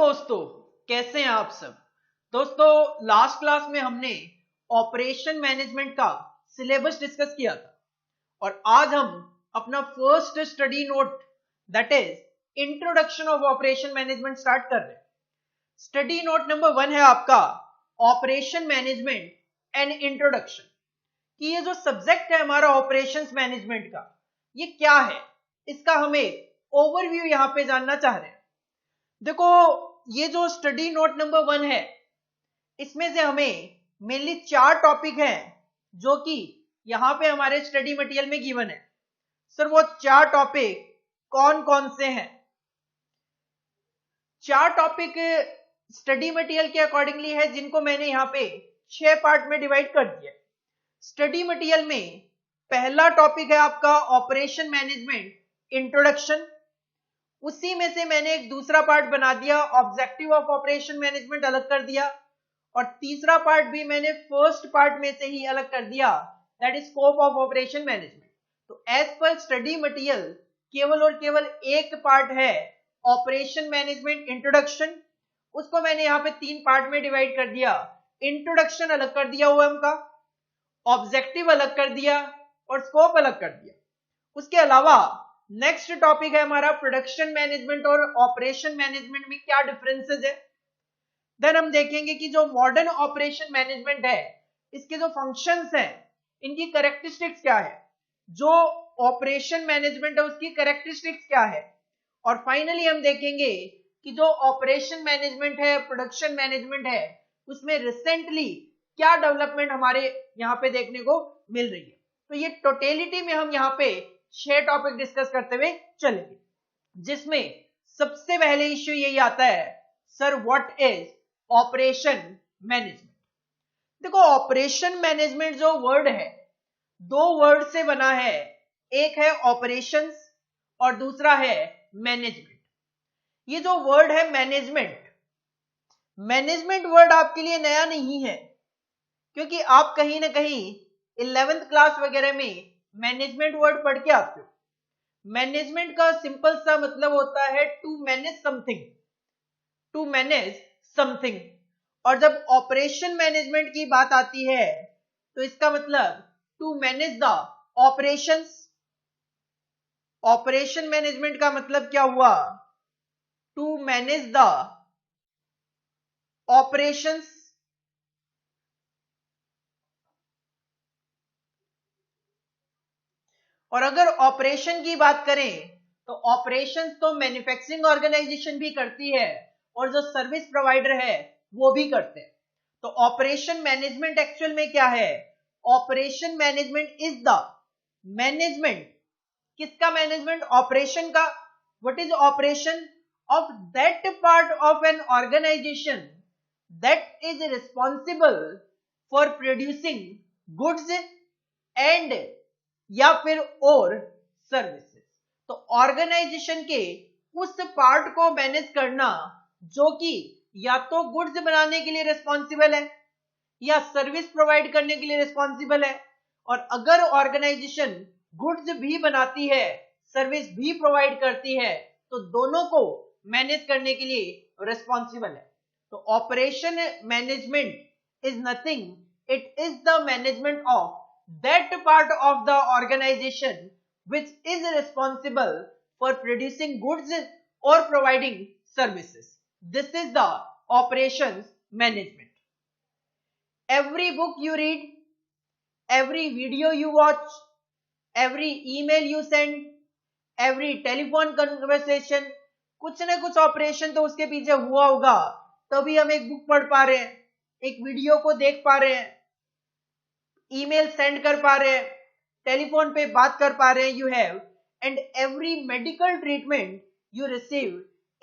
दोस्तों, कैसे हैं आप सब। दोस्तों, लास्ट क्लास में हमने ऑपरेशन मैनेजमेंट का सिलेबस डिस्कस किया था और आज हम अपना first study note that is introduction of operation management start कर रहे हैं। स्टडी नोट नंबर 1 है आपका ऑपरेशन मैनेजमेंट एंड इंट्रोडक्शन, कि ये जो सब्जेक्ट है हमारा ऑपरेशंस मैनेजमेंट का, ये क्या है, इसका हमें ओवरव्यू यहां पे जानना चाह रहे हैं। देखो, ये जो स्टडी नोट नंबर 1 है, इसमें से हमें मेनली 4 टॉपिक हैं जो कि यहां पे हमारे स्टडी मटेरियल में गिवन है। सर, वो 4 टॉपिक कौन कौन से हैं? 4 टॉपिक स्टडी मटेरियल के अकॉर्डिंगली है, जिनको मैंने यहां पे 6 पार्ट में डिवाइड कर दिया। स्टडी मटेरियल में पहला टॉपिक है आपका ऑपरेशन मैनेजमेंट इंट्रोडक्शन। उसी में से मैंने एक दूसरा पार्ट बना दिया, ऑब्जेक्टिव ऑफ ऑपरेशन मैनेजमेंट अलग कर दिया, और तीसरा पार्ट भी मैंने फर्स्ट पार्ट में से ही अलग कर दिया, that is scope of operation management. तो एज पर स्टडी मटेरियल केवल और केवल एक पार्ट है ऑपरेशन मैनेजमेंट इंट्रोडक्शन, उसको मैंने यहाँ पे 3 पार्ट में डिवाइड कर दिया। इंट्रोडक्शन अलग कर दिया ओएम का, ऑब्जेक्टिव अलग कर दिया और स्कोप अलग कर दिया। उसके अलावा नेक्स्ट टॉपिक है हमारा प्रोडक्शन मैनेजमेंट और ऑपरेशन मैनेजमेंट में क्या डिफरेंसेस है। देन हम देखेंगे कि जो मॉडर्न ऑपरेशन मैनेजमेंट है, इसके जो फंक्शंस हैं, इनकी कैरेक्टरिस्टिक्स क्या है, जो ऑपरेशन मैनेजमेंट है उसकी कैरेक्टरिस्टिक्स क्या है, और फाइनली हम देखेंगे कि जो ऑपरेशन मैनेजमेंट है, प्रोडक्शन मैनेजमेंट है, उसमें रिसेंटली क्या डेवलपमेंट हमारे यहाँ पे देखने को मिल रही है। तो ये टोटलिटी में हम यहाँ पे 6 टॉपिक डिस्कस करते हुए चलेंगे, जिसमें सबसे पहले इश्यू यही आता है, sir what is operation management. देखो, ऑपरेशन मैनेजमेंट जो वर्ड है, 2 वर्ड से बना है, एक है ऑपरेशंस और दूसरा है मैनेजमेंट। ये जो वर्ड है मैनेजमेंट, मैनेजमेंट वर्ड आपके लिए नया नहीं है, क्योंकि आप कहीं ना कहीं 11th क्लास वगैरह में मैनेजमेंट वर्ड पढ़ के आते हो। मैनेजमेंट का सिंपल सा मतलब होता है to manage something, to manage something. और जब ऑपरेशन मैनेजमेंट की बात आती है तो इसका मतलब to manage the operations. Operation management का मतलब क्या हुआ? To manage the operations. और अगर ऑपरेशन की बात करें तो ऑपरेशन तो मैन्युफैक्चरिंग ऑर्गेनाइजेशन भी करती है और जो सर्विस प्रोवाइडर है वो भी करते हैं। तो ऑपरेशन मैनेजमेंट एक्चुअल में क्या है? Operation management is the management, किसका मैनेजमेंट? ऑपरेशन का। What is operation? Of that part of an organisation that is responsible for producing goods and या फिर और सर्विसेज। तो ऑर्गेनाइजेशन के उस पार्ट को मैनेज करना जो कि या तो गुड्स बनाने के लिए रिस्पॉन्सिबल है या सर्विस प्रोवाइड करने के लिए रिस्पॉन्सिबल है। और अगर ऑर्गेनाइजेशन गुड्स भी बनाती है, सर्विस भी प्रोवाइड करती है, तो दोनों को मैनेज करने के लिए रिस्पॉन्सिबल है। तो operation management is nothing, it is the management of that part of the organization which is responsible for producing goods or providing services. This is the operations management. Every book you read, every video you watch, every email you send, every telephone conversation, कुछ ना कुछ operation तो उसके पीछे हुआ होगा, तभी हम एक बुक पढ़ पा रहे हैं, एक वीडियो को देख पा रहे हैं, ईमेल सेंड कर पा रहे हैं, टेलीफोन पे बात कर पा रहे हैं। You have and every medical treatment you receive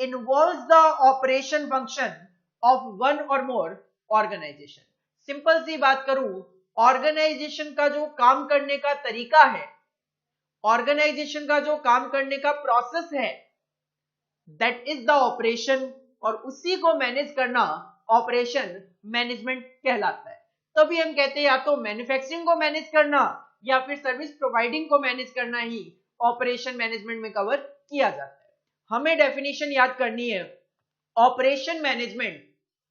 involves the operation function of one और मोर ऑर्गेनाइजेशन। सिंपल सी बात करूं, ऑर्गेनाइजेशन का जो काम करने का तरीका है, ऑर्गेनाइजेशन का जो काम करने का प्रोसेस है, दैट इज द ऑपरेशन, और उसी को मैनेज करना ऑपरेशन मैनेजमेंट कहलाता है। तभी हम कहते हैं या तो मैन्युफैक्चरिंग को मैनेज करना या फिर सर्विस प्रोवाइडिंग को मैनेज करना ही ऑपरेशन मैनेजमेंट में कवर किया जाता है। हमें डेफिनेशन याद करनी है Operation management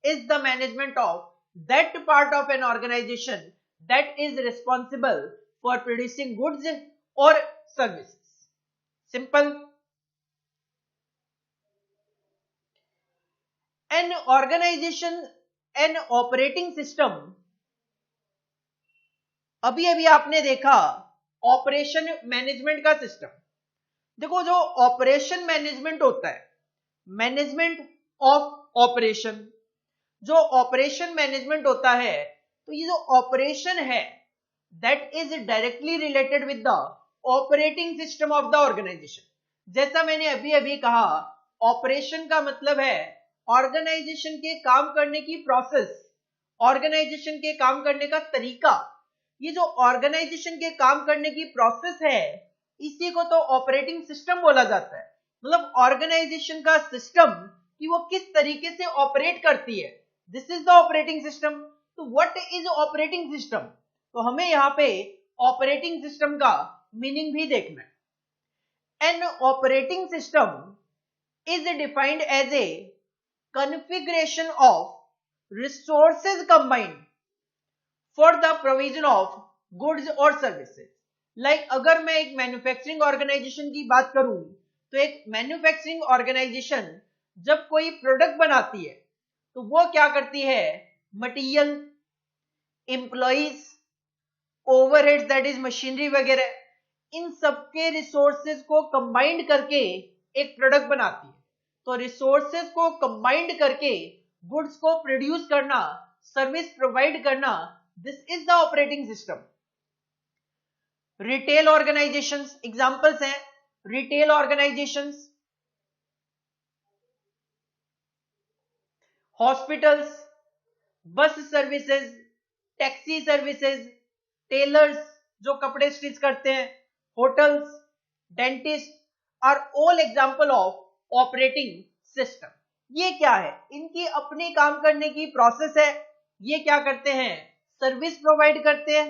is the management of that part of an organization that is responsible for producing goods or services. Simple. An organization, an operating system, अभी अभी आपने देखा ऑपरेशन मैनेजमेंट का सिस्टम. देखो जो ऑपरेशन मैनेजमेंट होता है, मैनेजमेंट ऑफ ऑपरेशन, जो ऑपरेशन मैनेजमेंट होता है, तो ये जो ऑपरेशन है that is directly related with the operating system of the organisation. जैसा मैंने अभी अभी कहा, ऑपरेशन का मतलब है ऑर्गेनाइजेशन के काम करने की प्रोसेस, ऑर्गेनाइजेशन के काम करने का तरीका. ये जो ऑर्गेनाइजेशन के काम करने की प्रोसेस है, इसी को तो ऑपरेटिंग सिस्टम बोला जाता है. मतलब ऑर्गेनाइजेशन का सिस्टम कि वो किस तरीके से ऑपरेट करती है, this is the operating system. तो व्हाट इज ऑपरेटिंग सिस्टम? तो हमें यहां पे ऑपरेटिंग सिस्टम का मीनिंग भी देखना है. An operating system is defined as a configuration of resources combined for the provision of goods और सर्विसेज. लाइक अगर मैं एक मैन्युफैक्चरिंग ऑर्गेनाइजेशन की बात करूं, तो एक मैन्युफैक्चरिंग ऑर्गेनाइजेशन जब कोई प्रोडक्ट बनाती है तो वो क्या करती है, material, employees, overheads that is machinery वगैरह, इन सबके रिसोर्सेज को कंबाइंड करके एक प्रोडक्ट बनाती है. तो रिसोर्सेज को कंबाइंड करके गुड्स को प्रोड्यूस करना, सर्विस प्रोवाइड करना, this is the operating system. Retail organisations examples हैं. Retail organisations, hospitals, bus services, taxi services, tailors जो कपड़े स्टिच करते हैं, hotels, dentist are all example of operating system. ये क्या है, इनकी अपनी काम करने की प्रोसेस है. ये क्या करते हैं, सर्विस प्रोवाइड करते हैं.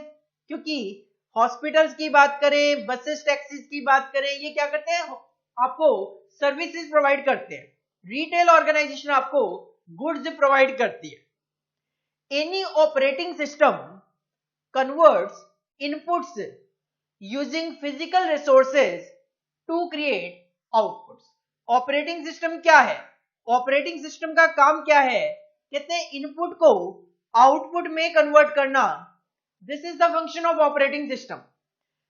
क्योंकि हॉस्पिटल्स की बात करें, बसेस, टैक्सीज की बात करें, ये क्या करते हैं, आपको सर्विसेज प्रोवाइड करते हैं. रिटेल ऑर्गेनाइजेशन आपको गुड्स प्रोवाइड करती है. Any operating system converts inputs using physical resources to create outputs. Operating system क्या है, ऑपरेटिंग सिस्टम का काम क्या है, कहते हैं इनपुट को आउटपुट में कन्वर्ट करना. This is the function of operating system.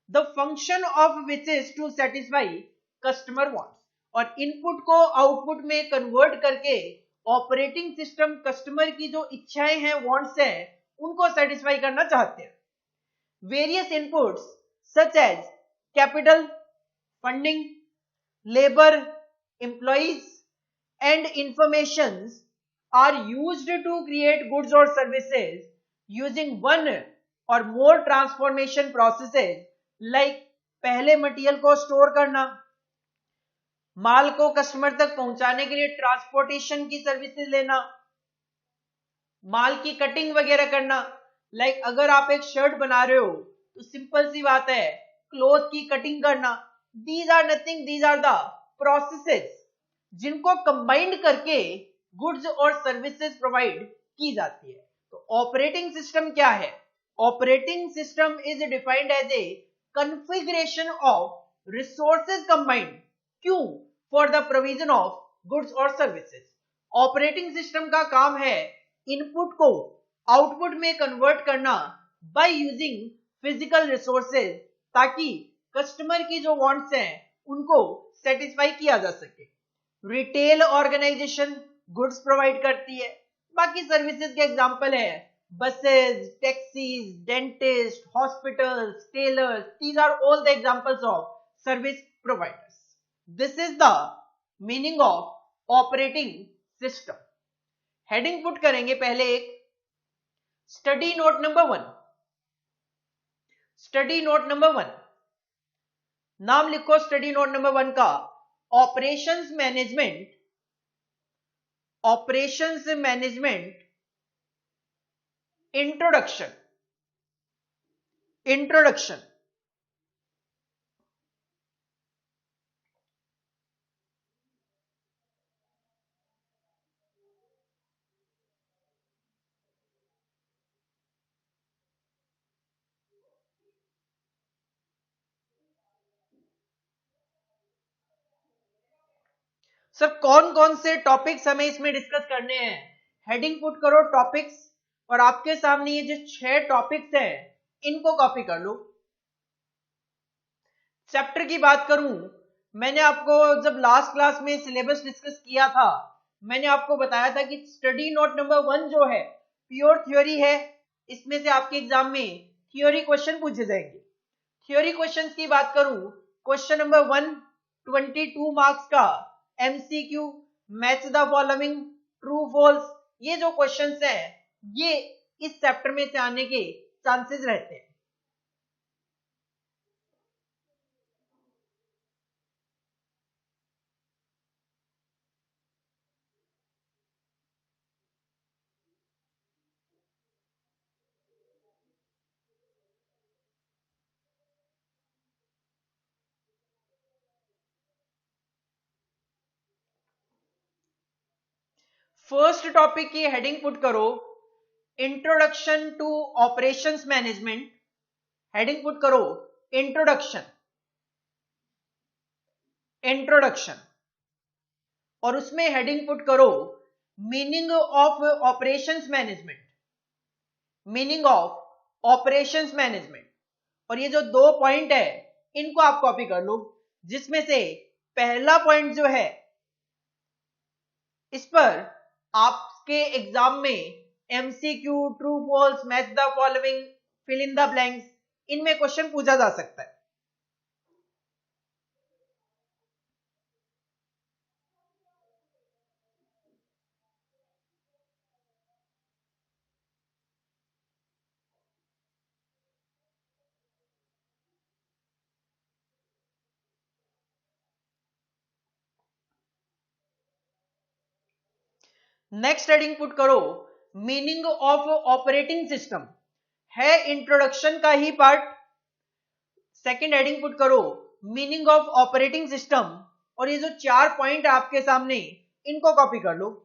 The function of which is to satisfy customer wants. और इनपुट को आउटपुट में कन्वर्ट करके ऑपरेटिंग सिस्टम कस्टमर की जो इच्छाएं हैं, वांट्स हैं, उनको सेटिस्फाई करना चाहते हैं. Various inputs such as capital, funding, labour, employees and informations are used to create goods or services using one or more transformation processes like पहले मटेरियल को स्टोर करना, माल को कस्टमर तक पहुंचाने के लिए ट्रांसपोर्टेशन की सर्विसेज लेना, माल की कटिंग वगैरह करना. लाइक अगर आप एक शर्ट बना रहे हो तो सिंपल सी बात है, क्लोथ की कटिंग करना. These are nothing, these are the processes जिनको कंबाइंड करके गुड्स और सर्विसेज प्रोवाइड की जाती है. तो ऑपरेटिंग सिस्टम क्या है, operating system is defined as a configuration of resources combined क्यों, for the provision of goods और सर्विसेज. ऑपरेटिंग सिस्टम का काम है इनपुट को आउटपुट में कन्वर्ट करना बाय यूजिंग फिजिकल रिसोर्सेज, ताकि कस्टमर की जो वांट्स हैं उनको सेटिस्फाई किया जा सके. रिटेल ऑर्गेनाइजेशन गुड्स प्रोवाइड करती है. बाकी सर्विसेज के एग्जांपल है buses, taxis, dentist, hospitals, tailors. These are all the examples of service providers. This is the meaning of operating system. Heading put करेंगे पहले एक study note number 1. Study note number 1, नाम लिखो स्टडी नोट नंबर 1 का, operations management, operations management introduction. Introduction. Sir कौन कौन से topics हमें इसमें डिस्कस करने हैं? हेडिंग पुट करो टॉपिक्स, और आपके सामने ये जो 6 टॉपिक्स हैं इनको कॉपी कर लो। चैप्टर की बात करूं, मैंने आपको जब लास्ट क्लास में सिलेबस डिस्कस किया था, मैंने आपको बताया था कि स्टडी नोट नंबर 1 जो है प्योर थ्योरी है। इसमें से आपके एग्जाम में थ्योरी क्वेश्चन पूछे जाएंगे। थ्योरी क्वेश्चंस की बात करूं, क्वेश्चन नंबर 1 22 मार्क्स का MCQ, match the following, true false, ये जो क्वेश्चंस हैं ये इस चैप्टर में से आने के चांसेस रहते हैं। फर्स्ट टॉपिक की हेडिंग पुट करो, introduction to operations management. Heading put करो इंट्रोडक्शन, इंट्रोडक्शन, और उसमें हेडिंग पुट करो meaning of operations management, meaning of operations management. और ये जो 2 पॉइंट है इनको आप कॉपी कर लो, जिसमें से पहला पॉइंट जो है इस पर आपके एग्जाम में MCQ, true false, match the following, fill in the blanks, इनमें क्वेश्चन पूछा जा सकता है। नेक्स्ट हेडिंग पुट करो मीनिंग ऑफ ऑपरेटिंग सिस्टम, है इंट्रोडक्शन का ही पार्ट। सेकंड हेडिंग पुट करो मीनिंग ऑफ ऑपरेटिंग सिस्टम, और ये जो 4 पॉइंट आपके सामने इनको कॉपी कर लो।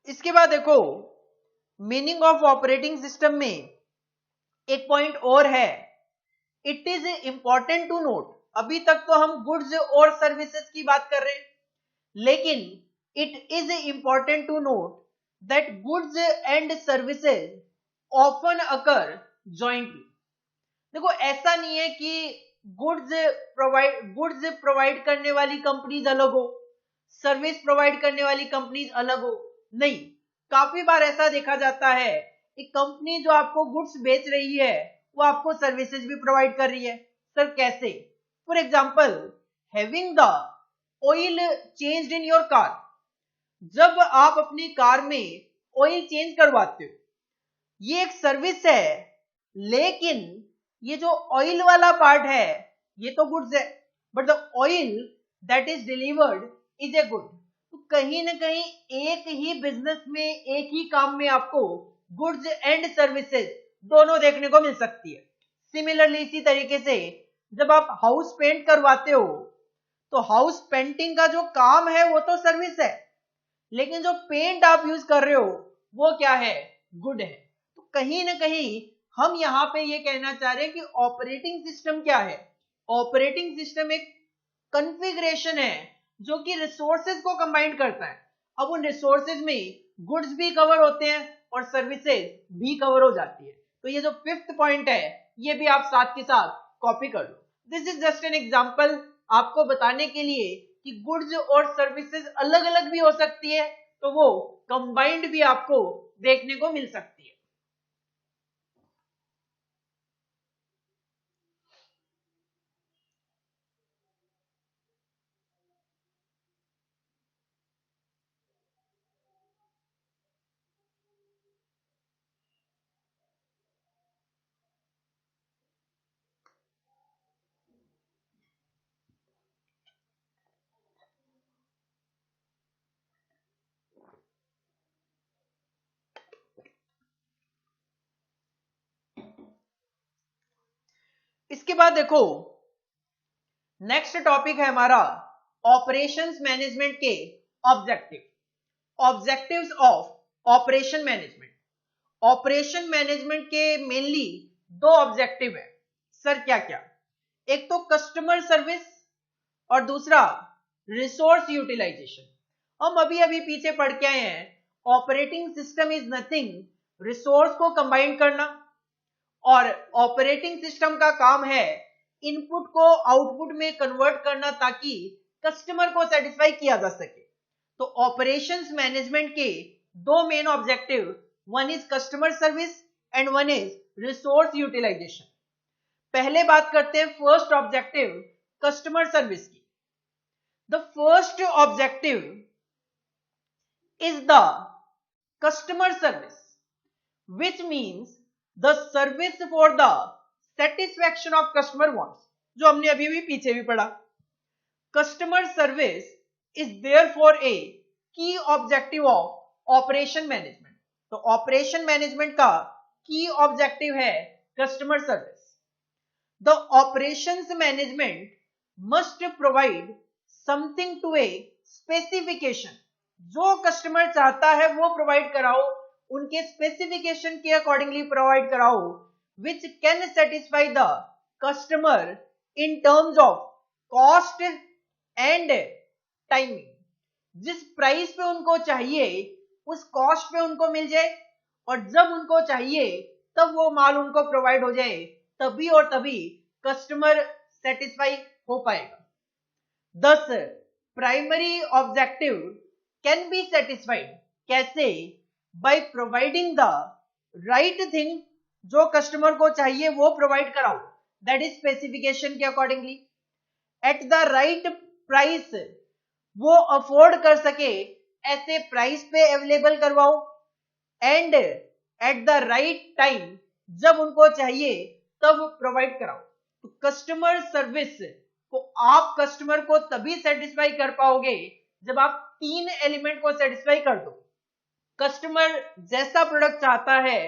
इसके बाद देखो मीनिंग ऑफ ऑपरेटिंग सिस्टम में एक पॉइंट और है, it is important to note. अभी तक तो हम गुड्स और सर्विसेज की बात कर रहे हैं, लेकिन it is important to note that goods and services often occur jointly. देखो ऐसा नहीं है कि गुड्स प्रोवाइड करने वाली कंपनीज अलग हो, सर्विस प्रोवाइड करने वाली कंपनीज अलग हो, नहीं। काफी बार ऐसा देखा जाता है कि कंपनी जो आपको गुड्स बेच रही है वो आपको सर्विसेज भी प्रोवाइड कर रही है। सर कैसे? For example, having the oil changed in your car, जब आप अपनी कार में ऑयल चेंज करवाते हो ये एक सर्विस है, लेकिन ये जो ऑयल वाला पार्ट है ये तो गुड्स है, but the oil that is delivered is a good. तो कहीं ना कहीं एक ही बिजनेस में, एक ही काम में आपको गुड्स एंड सर्विसेज दोनों देखने को मिल सकती है। सिमिलरली इसी तरीके से जब आप हाउस पेंट करवाते हो तो हाउस पेंटिंग का जो काम है वो तो सर्विस है, लेकिन जो पेंट आप यूज कर रहे हो वो क्या है? गुड है। तो कहीं ना कहीं हम यहां पे ये कहना चाह रहे हैं कि ऑपरेटिंग सिस्टम क्या है? ऑपरेटिंग सिस्टम एक कॉन्फ़िगरेशन है जो कि रिसोर्सेज को कंबाइन करता है। अब उन रिसोर्सेज में गुड्स भी कवर होते हैं और सर्विसेज भी कवर हो जाती है। तो ये जो 5th पॉइंट है ये भी आप साथ के साथ कॉपी कर लो। This is just an example, आपको बताने के लिए कि गुड्स और सर्विसेज अलग अलग भी हो सकती है, तो वो कंबाइंड भी आपको देखने को मिल सकती है। इसके बाद देखो नेक्स्ट टॉपिक है हमारा ऑपरेशंस मैनेजमेंट के objectives of operation management. Operation management के मेनली दो ऑब्जेक्टिव है सर, क्या क्या? एक तो कस्टमर सर्विस और दूसरा रिसोर्स यूटिलाइजेशन। हम अभी पीछे पढ़ के आए हैं, operating system is nothing, resource को कंबाइन करना, और ऑपरेटिंग सिस्टम का काम है इनपुट को आउटपुट में कन्वर्ट करना ताकि कस्टमर को सेटिस्फाई किया जा सके। तो ऑपरेशंस मैनेजमेंट के दो main objective, one is customer service and one is resource utilisation. पहले बात करते हैं फर्स्ट ऑब्जेक्टिव कस्टमर सर्विस की। The first objective is the customer service which means the service for the satisfaction of customer wants, जो हमने अभी भी पीछे भी पढ़ा। Customer service is therefore a key objective of operation management। तो operation management का की ऑब्जेक्टिव है customer service. The operations management must provide something to a specification, जो कस्टमर चाहता है वो प्रोवाइड कराओ, उनके स्पेसिफिकेशन के अकॉर्डिंगली प्रोवाइड कराओ, which can satisfy the customer in terms of cost and timing. जिस प्राइस पे उनको चाहिए उस कॉस्ट पे उनको मिल जाए, और जब उनको चाहिए तब वो माल उनको प्रोवाइड हो जाए, तभी और तभी कस्टमर सेटिस्फाई हो पाएगा। This primary objective can be satisfied, कैसे? By providing the right thing, जो कस्टमर को चाहिए वो प्रोवाइड कराओ, दैट इज स्पेसिफिकेशन के accordingly, at the right price, वो अफोर्ड कर सके ऐसे प्राइस पे अवेलेबल करवाओ, and at the right time, जब उनको चाहिए तब प्रोवाइड कराओ। तो कस्टमर सर्विस को आप कस्टमर को तभी सेटिस्फाई कर पाओगे जब आप तीन एलिमेंट को सेटिस्फाई कर दो। कस्टमर जैसा प्रोडक्ट चाहता है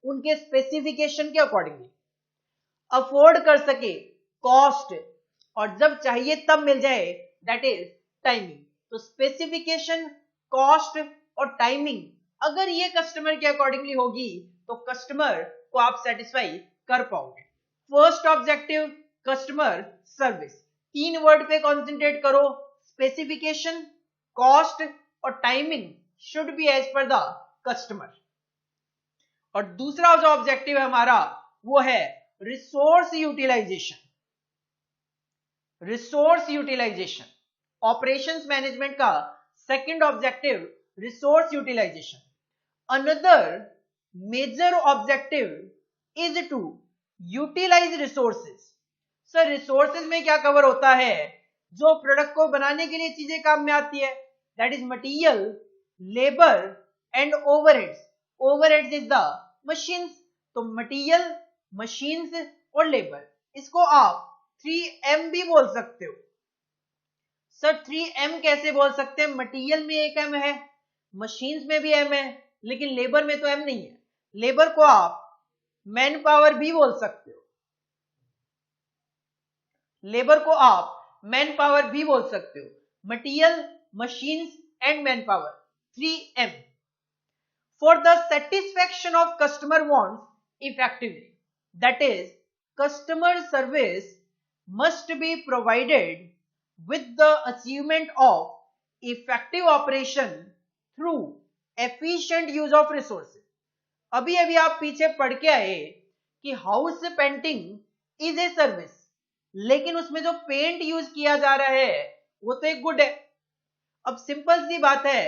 उनके स्पेसिफिकेशन के अकॉर्डिंगली, अफोर्ड कर सके कॉस्ट, और जब चाहिए तब मिल जाए, दैट इज टाइमिंग। तो स्पेसिफिकेशन, कॉस्ट और टाइमिंग अगर ये कस्टमर के अकॉर्डिंगली होगी तो कस्टमर को आप सेटिस्फाई कर पाओगे। फर्स्ट ऑब्जेक्टिव कस्टमर सर्विस, तीन वर्ड पे कॉन्सेंट्रेट करो, स्पेसिफिकेशन, कॉस्ट और timing should be as per the customer. और दूसरा जो ऑब्जेक्टिव है हमारा वो है resource utilisation. Resource utilisation operations management का second objective, resource utilisation. Another major objective is to utilise resources. Sir resources में क्या कवर होता है? जो प्रोडक्ट को बनाने के लिए चीजें काम में आती है, that is material, labour and overheads. Overheads is the machines, तो मटीरियल, मशीन्स और लेबर, इसको आप 3M भी बोल सकते हो। सर 3M कैसे बोल सकते हैं? मटीरियल में एक M है, मशीन्स में भी M है, लेकिन लेबर में तो M नहीं है। लेबर को आप मैन पावर भी बोल सकते हो, लेबर को आप मैन पावर भी बोल सकते हो। Material, machines and man power, 3M। For the satisfaction of customer wants effectively, that is, customer service must be provided with the achievement of effective operation through efficient use of resources। अभी आप पीछे पढ़ के आए कि house painting is a service, लेकिन उसमें जो पेंट यूज किया जा रहा है वो तो एक गुड है। अब सिंपल सी बात है,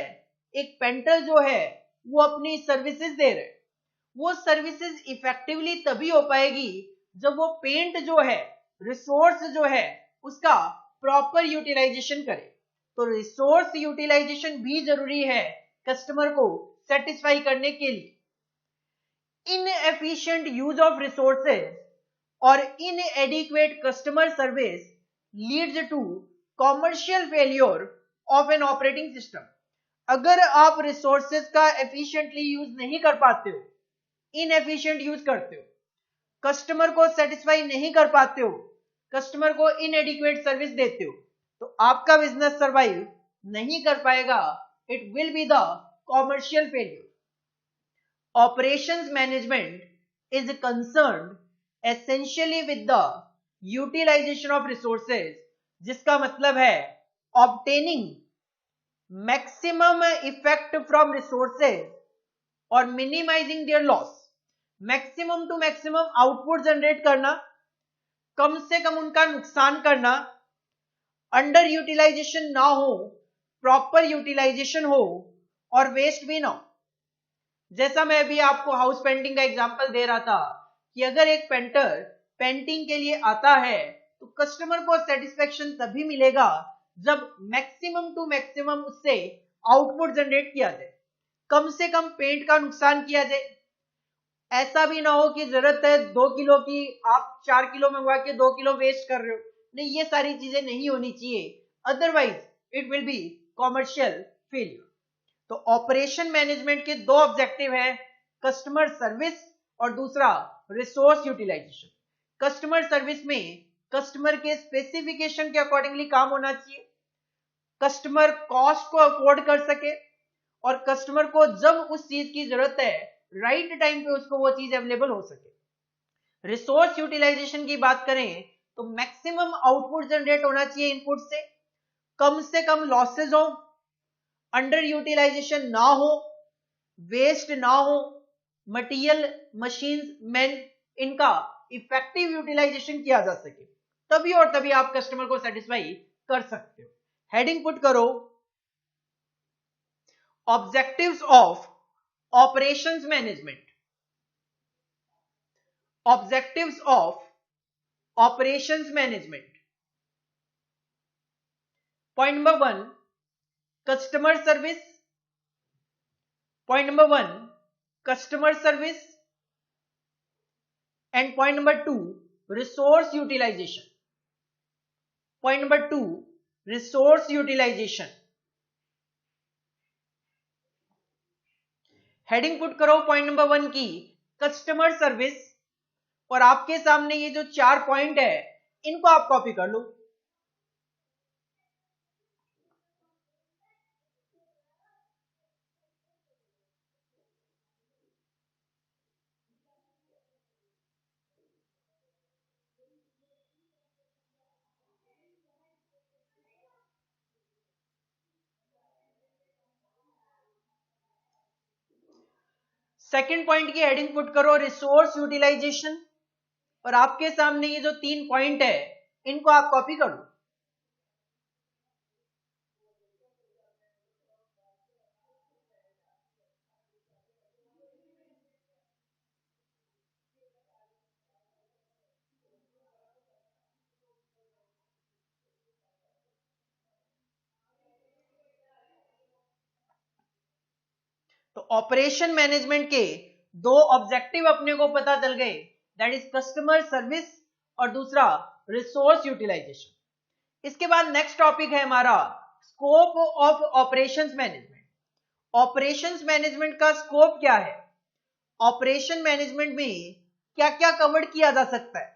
एक पेंटर जो है वो अपनी सर्विसेज दे रहे, वो सर्विसेज इफेक्टिवली तभी हो पाएगी जब वो पेंट जो है, रिसोर्स जो है, उसका प्रॉपर यूटिलाइजेशन करे। तो रिसोर्स यूटिलाइजेशन भी जरूरी है कस्टमर को सेटिस्फाई करने के लिए। इनएफिशिएंट यूज ऑफ रिसोर्सेज और inadequate customer service leads to commercial failure of an operating system. अगर आप रिसोर्सेज का एफिशिएंटली यूज नहीं कर पाते हो, इनएफिशिएंट यूज करते हो, कस्टमर को सेटिस्फाई नहीं कर पाते हो, कस्टमर को इनएडिक्वेट सर्विस देते हो, तो आपका बिजनेस सर्वाइव नहीं कर पाएगा. It will be the commercial failure. Operations management is concerned essentially with the utilisation of resources, जिसका मतलब है obtaining maximum effect from resources और minimising their loss. Maximum to maximum output generate करना, कम से कम उनका नुकसान करना, अंडर यूटिलाइजेशन ना हो, प्रॉपर यूटिलाइजेशन हो और वेस्ट भी ना हो. जैसा मैं अभी आपको हाउस पेंटिंग का एग्जांपल दे रहा था कि अगर एक पेंटर पेंटिंग के लिए आता है तो कस्टमर को सेटिस्फेक्शन तभी मिलेगा जब मैक्सिमम टू मैक्सिमम उससे आउटपुट जनरेट किया जाए, कम से कम पेंट का नुकसान किया जाए. ऐसा भी ना हो कि जरूरत है 2 किलो की, आप 4 किलो मंगवा के 2 किलो वेस्ट कर रहे हो. नहीं, ये सारी चीजें नहीं होनी चाहिए, otherwise it will B commercial failure. तो ऑपरेशन मैनेजमेंट के 2 ऑब्जेक्टिव हैं, कस्टमर सर्विस और दूसरा रिसोर्स यूटिलाइजेशन. कस्टमर सर्विस में कस्टमर के स्पेसिफिकेशन के अकॉर्डिंगली काम होना चाहिए, कस्टमर कॉस्ट को अफोर्ड कर सके और कस्टमर को जब उस चीज की जरूरत है राइट टाइम पे उसको वो चीज अवेलेबल हो सके. रिसोर्स यूटिलाइजेशन की बात करें तो मैक्सिमम आउटपुट जनरेट होना चाहिए इनपुट से कम लॉसेज हो, अंडर यूटिलाइजेशन ना हो, वेस्ट ना हो, मटेरियल, मशीन्स, मैन, इनका इफेक्टिव यूटिलाइजेशन किया जा सके, तभी और तभी आप कस्टमर को सेटिस्फाई कर सकते हो. हेडिंग पुट करो, objectives of operations management. Objectives of operations management. Point number 1, customer service. Point number 1, customer service. And point number 2, resource utilisation. Point number 2, resource utilisation. Heading put करो point number 1 की, customer service, और आपके सामने ये जो 4 point है इनको आप कॉपी कर लो. सेकंड पॉइंट की हेडिंग पुट करो रिसोर्स यूटिलाइजेशन, और आपके सामने ये जो 3 पॉइंट है इनको आप कॉपी कर लो. तो ऑपरेशन मैनेजमेंट के 2 ऑब्जेक्टिव अपने को पता चल गए, दैट इज कस्टमर सर्विस और दूसरा रिसोर्स यूटिलाइजेशन. इसके बाद नेक्स्ट टॉपिक है हमारा scope of operations management. Operations management का स्कोप क्या है, ऑपरेशन मैनेजमेंट में क्या क्या कवर किया जा सकता है.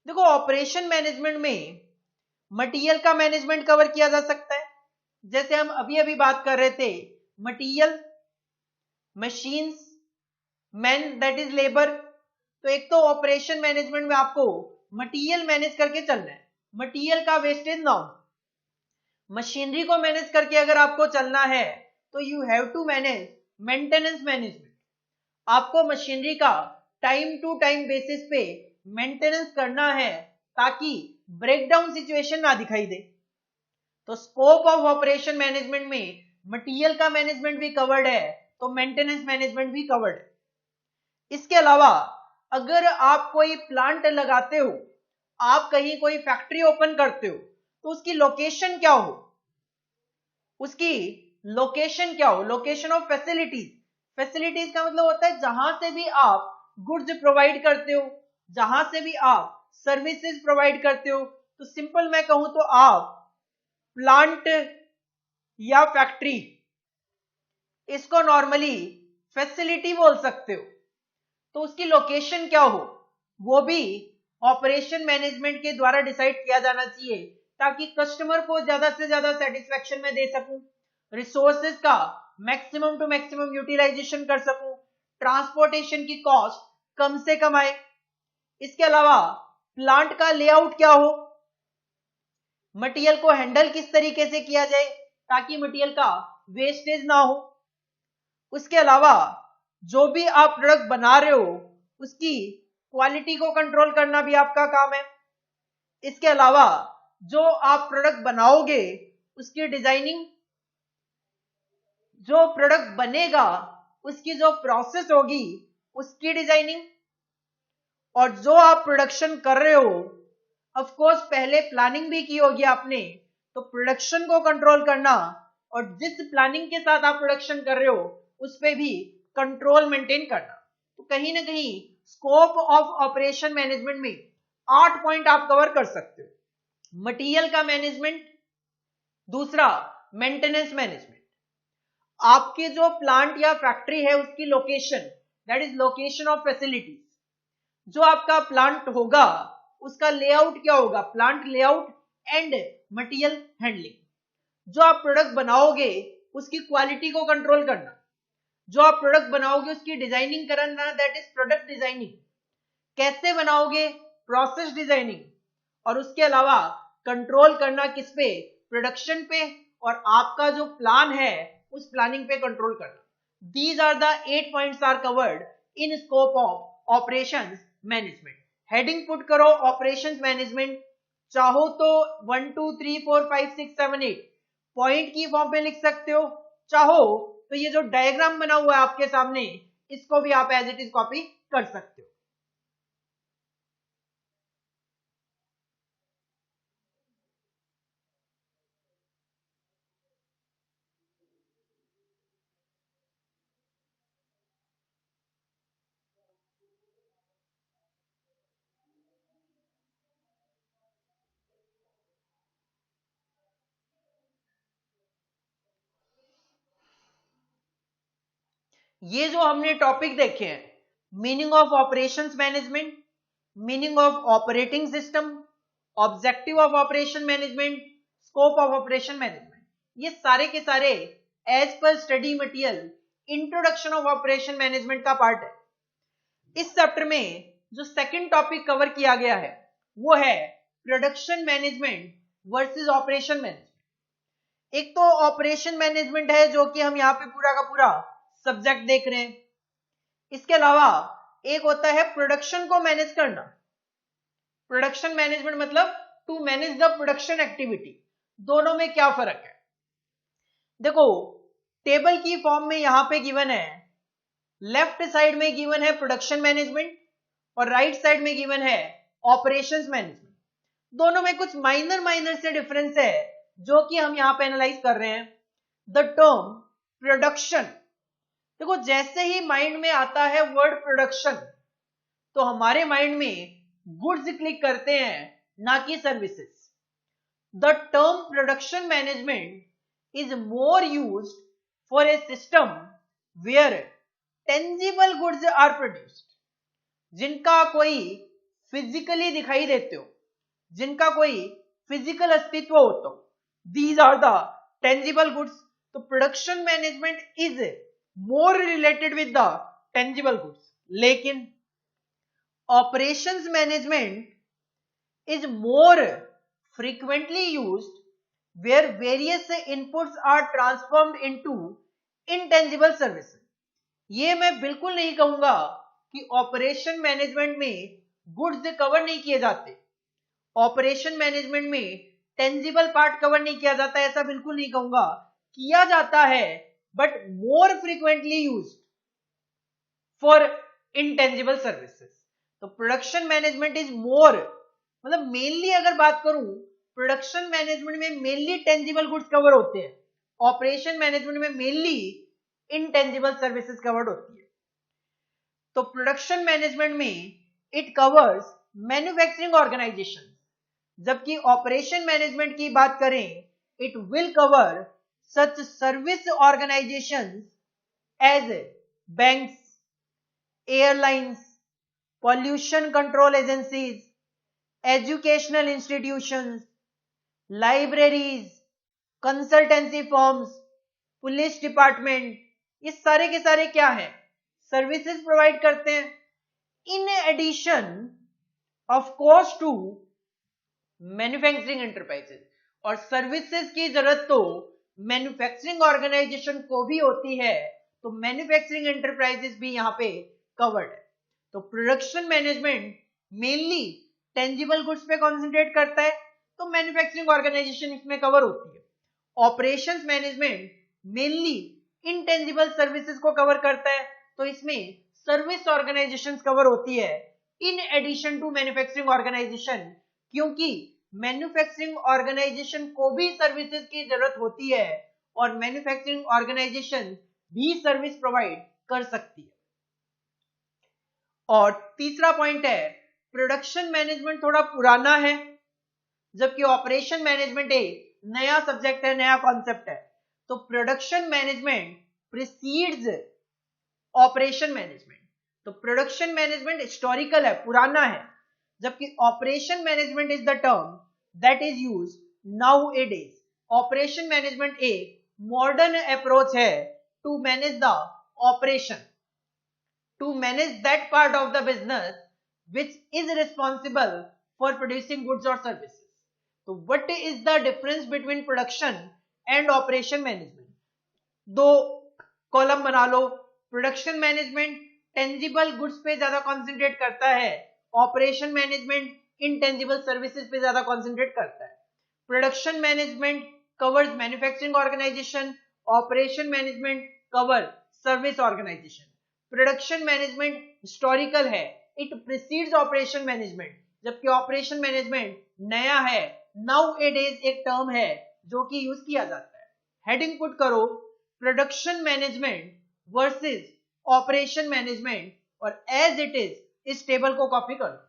देखो, ऑपरेशन मैनेजमेंट में मटेरियल का मैनेजमेंट कवर किया जा सकता है, जैसे हम अभी अभी बात कर रहे थे, material, machines, man that is labour. तो एक तो ऑपरेशन मैनेजमेंट में आपको मटेरियल मैनेज करके चलना है, मटेरियल का वेस्टेज ना हो. मशीनरी को मैनेज करके अगर आपको चलना है तो you have to manage maintenance management. आपको मशीनरी का टाइम टू टाइम बेसिस पे मेंटेनेंस करना है ताकि ब्रेकडाउन सिचुएशन ना दिखाई दे. तो स्कोप ऑफ ऑपरेशन मैनेजमेंट में मटेरियल का मैनेजमेंट भी कवर्ड है, तो मेंटेनेंस मैनेजमेंट भी कवर्ड है. इसके अलावा अगर आप कोई प्लांट लगाते हो, आप कहीं कोई फैक्ट्री ओपन करते हो, तो उसकी लोकेशन क्या हो, उसकी लोकेशन क्या हो, लोकेशन ऑफ फैसिलिटीज. फैसिलिटीज का मतलब होता है जहां से भी आप गुड्स प्रोवाइड करते हो, जहां से भी आप सर्विसेज प्रोवाइड करते हो. तो सिंपल मैं कहूं तो आप प्लांट या फैक्ट्री, इसको नॉर्मली फैसिलिटी बोल सकते हो. तो उसकी लोकेशन क्या हो, वो भी ऑपरेशन मैनेजमेंट के द्वारा डिसाइड किया जाना चाहिए, ताकि कस्टमर को ज्यादा से ज्यादा सेटिस्फेक्शन में दे सकूं, रिसोर्सेज का मैक्सिमम टू मैक्सिमम यूटिलाइजेशन कर सकूं, ट्रांसपोर्टेशन की कॉस्ट कम से कम आए। इसके अलावा प्लांट का लेआउट क्या हो, मटेरियल को हैंडल किस तरीके से किया जाए ताकि मटेरियल का वेस्टेज ना हो। उसके अलावा जो भी आप प्रोडक्ट बना रहे हो उसकी क्वालिटी को कंट्रोल करना भी आपका काम है। इसके अलावा जो आप प्रोडक्ट बनाओगे उसकी डिजाइनिंग, जो प्रोडक्ट बनेगा उसकी जो प्रोसेस होगी उसकी डिजाइनिंग, और जो आप प्रोडक्शन कर रहे हो ऑफ कोर्स पहले प्लानिंग भी की होगी आपने, तो प्रोडक्शन को कंट्रोल करना और जिस प्लानिंग के साथ आप प्रोडक्शन कर रहे हो उस पे भी कंट्रोल मेंटेन करना। तो कहीं ना कहीं स्कोप ऑफ ऑपरेशन मैनेजमेंट में 8 पॉइंट आप कवर कर सकते हो। मटेरियल का मैनेजमेंट, दूसरा मेंटेनेंस मैनेजमेंट, आपके जो प्लांट या फैक्ट्री है उसकी location, that is location of facilities, जो आपका प्लांट होगा उसका लेआउट क्या होगा, plant layout and material handling, जो आप प्रोडक्ट बनाओगे उसकी क्वालिटी को कंट्रोल करना, जो आप प्रोडक्ट बनाओगे उसकी डिजाइनिंग करना, दैट इज प्रोडक्ट डिजाइनिंग, कैसे बनाओगे, प्रोसेस डिजाइनिंग, और उसके अलावा कंट्रोल करना किस पे, प्रोडक्शन पे, और आपका जो प्लान है उस प्लानिंग पे कंट्रोल करना। These are the 8 points are covered in scope of operations management. Heading put करो ऑपरेशंस मैनेजमेंट, चाहो तो 1 2 3 4 5 6 7 8 पॉइंट की फॉर्म पे लिख सकते हो, चाहो तो ये जो डायग्राम बना हुआ है आपके सामने इसको भी आप एज इट इज कॉपी कर सकते हो। ये जो हमने टॉपिक देखे हैं, meaning of operations management, meaning of operating system, objective of operation management, scope of operation management, ये सारे के सारे as per study material introduction of operation management का पार्ट है। इस चैप्टर में जो सेकंड टॉपिक कवर किया गया है वो है production management versus operation management. एक तो ऑपरेशन मैनेजमेंट है जो कि हम यहाँ पे पूरा का पूरा सब्जेक्ट देख रहे हैं, इसके अलावा एक होता है प्रोडक्शन को मैनेज करना। प्रोडक्शन मैनेजमेंट मतलब to manage the production activity, दोनों में क्या फर्क है। देखो टेबल की फॉर्म में यहां पे गिवन है, लेफ्ट साइड में गिवन है प्रोडक्शन मैनेजमेंट और राइट साइड में गिवन है ऑपरेशंस मैनेजमेंट। दोनों में कुछ माइनर से डिफरेंस है जो कि हम यहां पे एनालाइज कर रहे हैं। द टर्म प्रोडक्शन, देखो जैसे ही माइंड में आता है वर्ड प्रोडक्शन तो हमारे माइंड में गुड्स क्लिक करते हैं ना कि services. The term production management is more used for a system where tangible goods are produced, जिनका कोई फिजिकली दिखाई देते हो, जिनका कोई फिजिकल अस्तित्व होता हो, these are the tangible goods. तो production management is more related with the tangible goods, लेकिन operations management is more frequently used where various inputs are transformed into intangible services। ये मैं बिल्कुल नहीं कहूंगा कि ऑपरेशन मैनेजमेंट में गुड्स कवर नहीं किए जाते, ऑपरेशन मैनेजमेंट में टेंजिबल पार्ट कवर नहीं किया जाता, ऐसा बिल्कुल नहीं कहूंगा, किया जाता है but more frequently used for intangible services. तो प्रोडक्शन मैनेजमेंट इज मोर, मतलब मेनली अगर बात करूं प्रोडक्शन मैनेजमेंट में मेनली टेंजिबल गुड्स कवर होते हैं, ऑपरेशन मैनेजमेंट में मेनली इनटेंजिबल सर्विसेज कवर्ड होती है। तो प्रोडक्शन मैनेजमेंट में इट कवर्स मैन्युफैक्चरिंग ऑर्गेनाइजेशन, जबकि ऑपरेशन मैनेजमेंट की बात करें it will cover such service organisations as banks, airlines, pollution control agencies, educational institutions, libraries, consultancy firms, police department, ये सारे के सारे क्या हैं? सर्विसेज प्रोवाइड करते हैं. In addition of course to manufacturing enterprises, और सर्विसेज की जरूरत तो मैन्युफैक्चरिंग ऑर्गेनाइजेशन को भी होती है, तो मैन्युफैक्चरिंग एंटरप्राइजेस भी यहाँ पे कवर्ड है. तो production management mainly tangible goods पे कॉन्सेंट्रेट करता है, तो मैन्युफैक्चरिंग ऑर्गेनाइजेशन इसमें कवर होती है. Operations management mainly intangible services को कवर करता है, तो इसमें सर्विस ऑर्गेनाइजेशन कवर होती है in addition to manufacturing organisation, क्योंकि मैन्युफैक्चरिंग ऑर्गेनाइजेशन को भी सर्विसेज की जरूरत होती है और मैन्युफैक्चरिंग ऑर्गेनाइजेशन भी सर्विस प्रोवाइड कर सकती है. और तीसरा पॉइंट है, प्रोडक्शन मैनेजमेंट थोड़ा पुराना है, जबकि ऑपरेशन मैनेजमेंट एक नया सब्जेक्ट है, नया कॉन्सेप्ट है. तो production management precedes operation management. तो प्रोडक्शन मैनेजमेंट हिस्टोरिकल है, पुराना है, जबकि operation management is the term that is used nowadays. Operation management एक मॉडर्न अप्रोच है to manage the operation, to manage that part of the business which is responsible for producing goods or services. So what is the difference between production and operation management? दो column बना लो. Production management tangible goods पे ज्यादा concentrate करता है, operation management intangible services पे ज्यादा concentrate करता है. Production management covers manufacturing organisation, operation management cover service organisation. Production management historical है, इट प्रीसीड्स ऑपरेशन मैनेजमेंट, जबकि ऑपरेशन मैनेजमेंट नया है, नाउएडेज एक टर्म है जो कि यूज किया जाता है. हेडिंग पुट करो, production management versus operation management, और एज इट इज इस टेबल को कॉपी करो.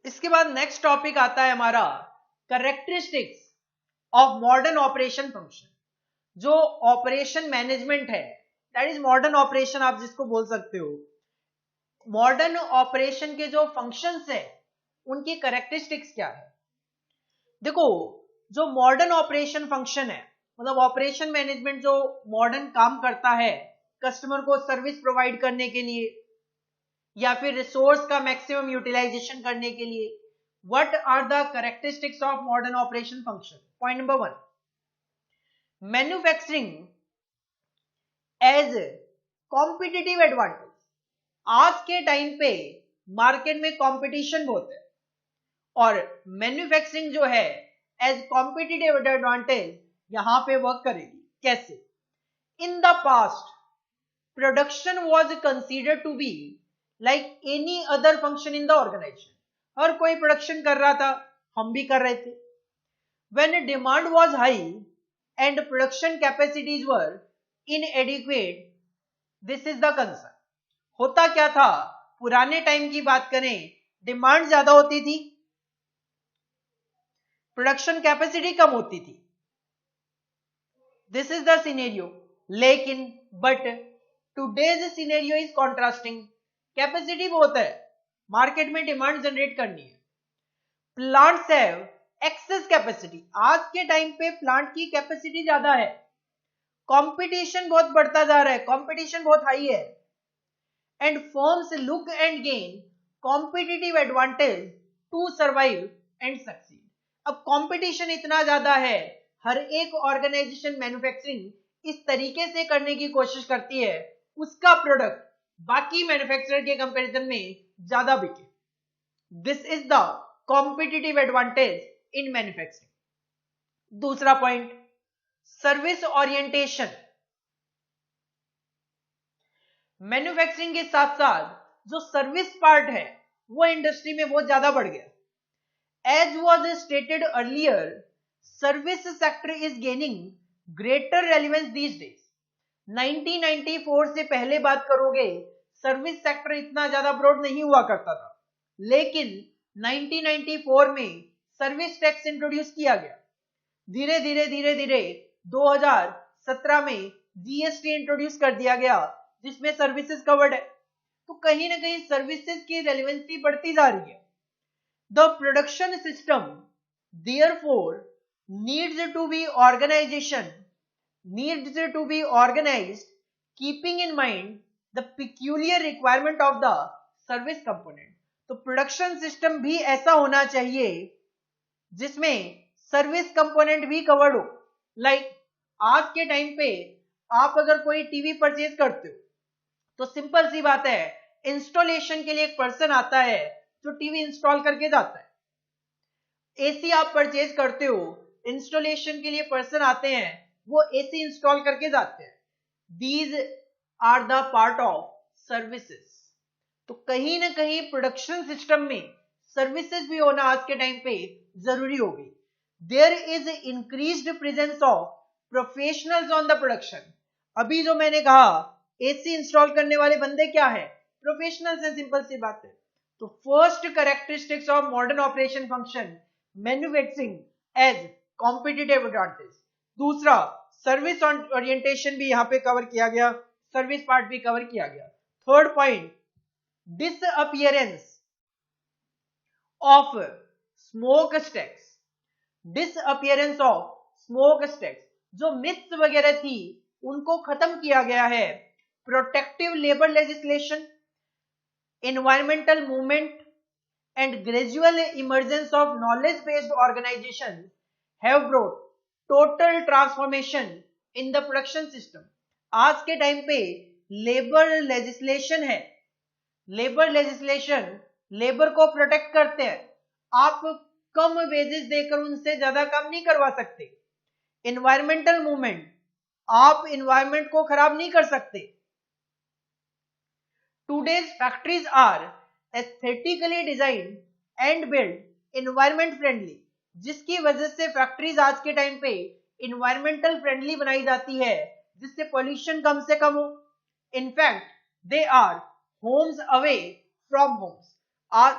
इसके बाद नेक्स्ट टॉपिक आता है हमारा characteristics of modern operation function. जो ऑपरेशन मैनेजमेंट है, दैट इज मॉडर्न ऑपरेशन आप जिसको बोल सकते हो. मॉडर्न ऑपरेशन के जो फंक्शंस है उनकी कैरेक्टरिस्टिक्स क्या है? देखो, जो मॉडर्न ऑपरेशन फंक्शन है, मतलब ऑपरेशन मैनेजमेंट जो मॉडर्न काम करता है कस्टमर को सर्विस प्रोवाइड करने के लिए या फिर रिसोर्स का मैक्सिमम यूटिलाइजेशन करने के लिए, what are the characteristics of modern operation function? Point number 1, manufacturing as competitive advantage. आज के टाइम पे मार्केट में कंपटीशन बहुत है और मैन्युफैक्चरिंग जो है एज कॉम्पिटिटिव एडवांटेज यहां पे वर्क करेगी. कैसे? In the past production was considered to be like any other function in the organisation. हर कोई प्रोडक्शन कर रहा था, हम भी कर रहे थे. When demand was high and production capacities were इनएडिक्वेट, this is the concern. होता क्या था, पुराने टाइम की बात करें, डिमांड ज्यादा होती थी, प्रोडक्शन कैपेसिटी कम होती थी. This is the scenario. लेकिन but today's scenario is contrasting. Capacity बहुत है, मार्केट में डिमांड जनरेट करनी है. Plants have excess capacity. आज के टाइम पे प्लांट की कैपेसिटी ज्यादा है, कंपटीशन बहुत बढ़ता जा रहा है, कंपटीशन बहुत हाई है, and firms look and gain competitive advantage to survive and succeed. अब कंपटीशन इतना ज्यादा है, हर एक ऑर्गेनाइजेशन मैन्युफैक्चरिंग इस तरीके से करने की कोशिश करती है उसका प्रोडक्ट बाकी मैन्युफैक्चरर के कंपैरिजन में ज्यादा बिके. This is the competitive advantage in manufacturing. दूसरा पॉइंट, सर्विस ओरिएंटेशन। मैन्युफैक्चरिंग के साथ साथ जो सर्विस पार्ट है वो इंडस्ट्री में बहुत ज्यादा बढ़ गया। As was stated earlier, service sector is gaining greater relevance these days. 1994 से पहले बात करोगे, सर्विस सेक्टर इतना ज्यादा ब्रॉड नहीं हुआ करता था, लेकिन 1994 में सर्विस टैक्स इंट्रोड्यूस किया गया। धीरे धीरे 2017 में जीएसटी इंट्रोड्यूस कर दिया गया, जिसमें सर्विसेज कवर्ड है। तो कहीं ना कहीं सर्विसेज की रेलेवेंसी बढ़ती जा रही है। The production system therefore needs to be organised keeping in mind the peculiar requirement of the service component. तो प्रोडक्शन सिस्टम भी ऐसा होना चाहिए जिसमें सर्विस कंपोनेंट भी कवर्ड हो। लाइक आज के टाइम पे आप अगर कोई टीवी परचेज करते हो तो सिंपल सी बात है, इंस्टॉलेशन के लिए एक पर्सन आता है जो टीवी इंस्टॉल करके जाता है। एसी आप परचेज करते हो, इंस्टॉलेशन के लिए पर्सन आते हैं, वो एसी इंस्टॉल करके जाते हैं। These are the part of services. तो कहीं ना कहीं प्रोडक्शन सिस्टम में सर्विसेज भी होना आज के टाइम पे जरूरी हो गई। There is increased presence of professionals on the production. अभी जो मैंने कहा, एसी इंस्टॉल करने वाले बंदे क्या है? प्रोफेशनल्स है, सिंपल सी बात है। तो first characteristics of modern operation function manufacturing as competitive advantage. दूसरा, सर्विस ओरिएंटेशन भी यहां पे कवर किया गया, सर्विस पार्ट भी कवर किया गया। Third point, disappearance of smoke stacks. Disappearance of smoke stacks, जो मिथ्स वगैरह थी उनको खत्म किया गया है। Protective labour legislation, environmental movement and gradual emergence of knowledge based organizations have brought total transformation in the production system। आज के टाइम पे लेबर लेजिस्लेशन है, लेबर लेजिस्लेशन लेबर को प्रोटेक्ट करते हैं। आप कम वेजेस देकर उनसे ज्यादा काम नहीं करवा सकते। एनवायरमेंटल मूवमेंट, आप एनवायरमेंट को खराब नहीं कर सकते। Today's factories are aesthetically designed and built environment friendly, जिसकी वजह से फैक्ट्रीज आज के टाइम पे environmental friendly बनाई जाती है, जिससे पोल्यूशन कम से कम हो। In fact they are homes away from homes.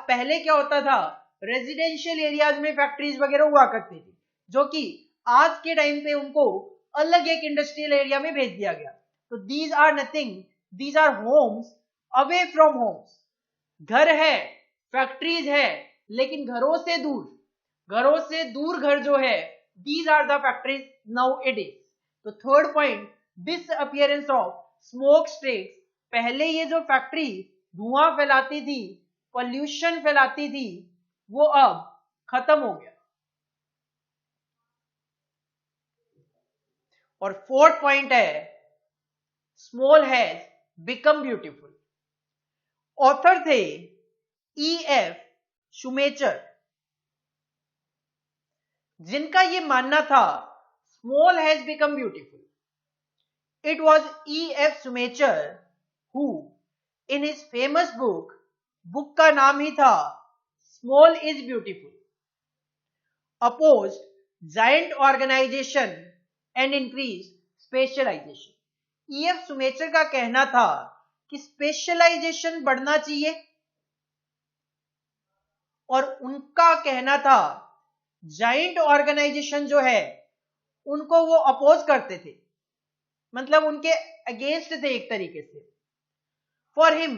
पहले क्या होता था, रेजिडेंशियल एरियाज में फैक्ट्रीज वगैरह हुआ करती थी, जो कि आज के टाइम पे उनको अलग एक इंडस्ट्रियल एरिया में भेज दिया गया। तो these are nothing, these are homes away from homes. घर है, फैक्ट्रीज है, लेकिन घरों से दूर घर जो है, these are the factories now it is. तो third point, disappearance of smoke stacks. पहले ये जो फैक्ट्री धुआं फैलाती थी, पॉल्यूशन फैलाती थी, वो अब खत्म हो गया। और फोर्थ पॉइंट है, small has become beautiful. Author थे E.F. शुमेचर, जिनका ये मानना था small has become beautiful. It was E.F. Schumacher who in his famous book का नाम ही था small is beautiful, opposed giant organisation and increase specialisation. E.F. Schumacher का कहना था कि स्पेशलाइजेशन बढ़ना चाहिए, और उनका कहना था जाइंट ऑर्गेनाइजेशन जो है उनको वो अपोज करते थे, मतलब उनके अगेंस्ट थे एक तरीके से। फॉर हिम,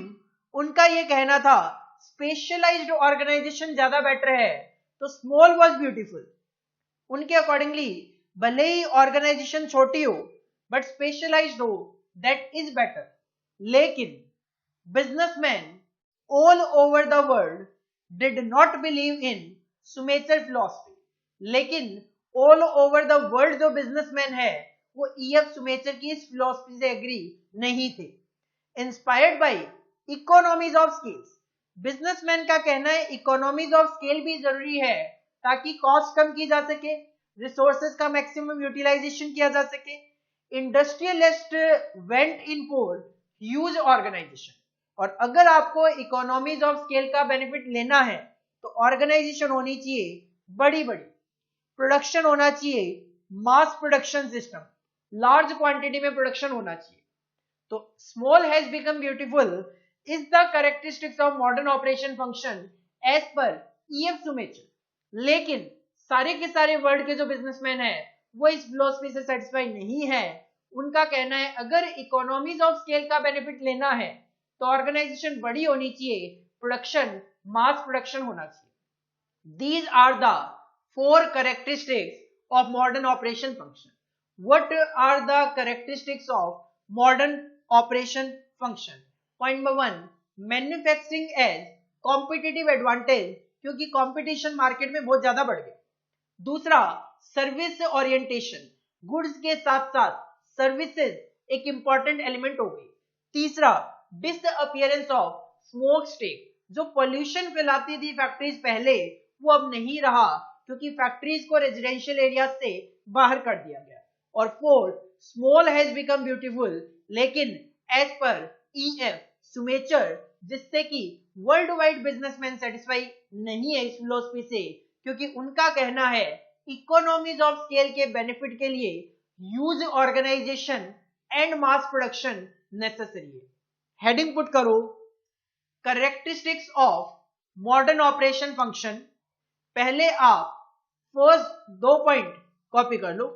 उनका ये कहना था स्पेशलाइज्ड ऑर्गेनाइजेशन ज्यादा बेटर है, तो स्मॉल वाज ब्यूटीफुल। उनके अकॉर्डिंगली भले ही ऑर्गेनाइजेशन छोटी हो बट स्पेशलाइज्ड हो, दैट इज बेटर। लेकिन businessman all over the world did not believe in Schumacher philosophy. लेकिन ऑल ओवर द वर्ल्ड जो बिजनेसमैन है वो E.F. शुमेचर की इस फिलॉसफी से एग्री नहीं थे। Inspired by economies of scales, businessman का कहना है इकोनॉमीज ऑफ स्केल भी जरूरी है ताकि कॉस्ट कम की जा सके। रिसोर्सेज का मैक्सिमम यूटिलाइजेशन किया जा सके। Industrialist went in for huge organisation, और अगर आपको इकोनॉमीज ऑफ स्केल का बेनिफिट लेना है तो ऑर्गेनाइजेशन होनी चाहिए बड़ी बड़ी, प्रोडक्शन होना चाहिए mass production system, large quantity में प्रोडक्शन होना चाहिए। तो small has become beautiful is the characteristics of modern operation function as per EF Schumacher. लेकिन सारे के सारे वर्ल्ड के जो बिजनेसमैन हैं वो इस फिलॉसफी से सेटिस्फाई नहीं है। उनका कहना है अगर इकोनॉमीज ऑफ स्केल का बेनिफिट लेना है तो ऑर्गेनाइजेशन बड़ी होनी चाहिए, प्रोडक्शन मास प्रोडक्शन होना चाहिए। These are the 4 characteristics of modern operation function. What are the characteristics of modern operation function? Point number 1, manufacturing as competitive advantage, क्योंकि कंपटीशन मार्केट में बहुत ज्यादा बढ़ गया। दूसरा, सर्विस ओरिएंटेशन, गुड्स के साथ साथ सर्विसेज एक इंपॉर्टेंट एलिमेंट हो गई। तीसरा, डिसअपियरेंस ऑफ स्मोक स्टेक, जो पोल्यूशन फैलाती थी फैक्ट्रीज पहले वो अब नहीं रहा क्योंकि फैक्ट्रीज को रेजिडेंशियल एरिया से बाहर कर दिया गया। और fourth, small has become beautiful, लेकिन एज पर ईएफ सुमेचर, जिससे कि वर्ल्ड वाइड बिजनेसमैन सेटिस्फाई नहीं है इस फिलॉसफी से, क्योंकि उनका कहना है इकोनॉमीज ऑफ स्केल के बेनिफिट के लिए huge organisation and mass production necessary है। हेडिंग पुट करो, characteristics of modern operation function. पहले आप फर्स्ट 2 पॉइंट कॉपी कर लो।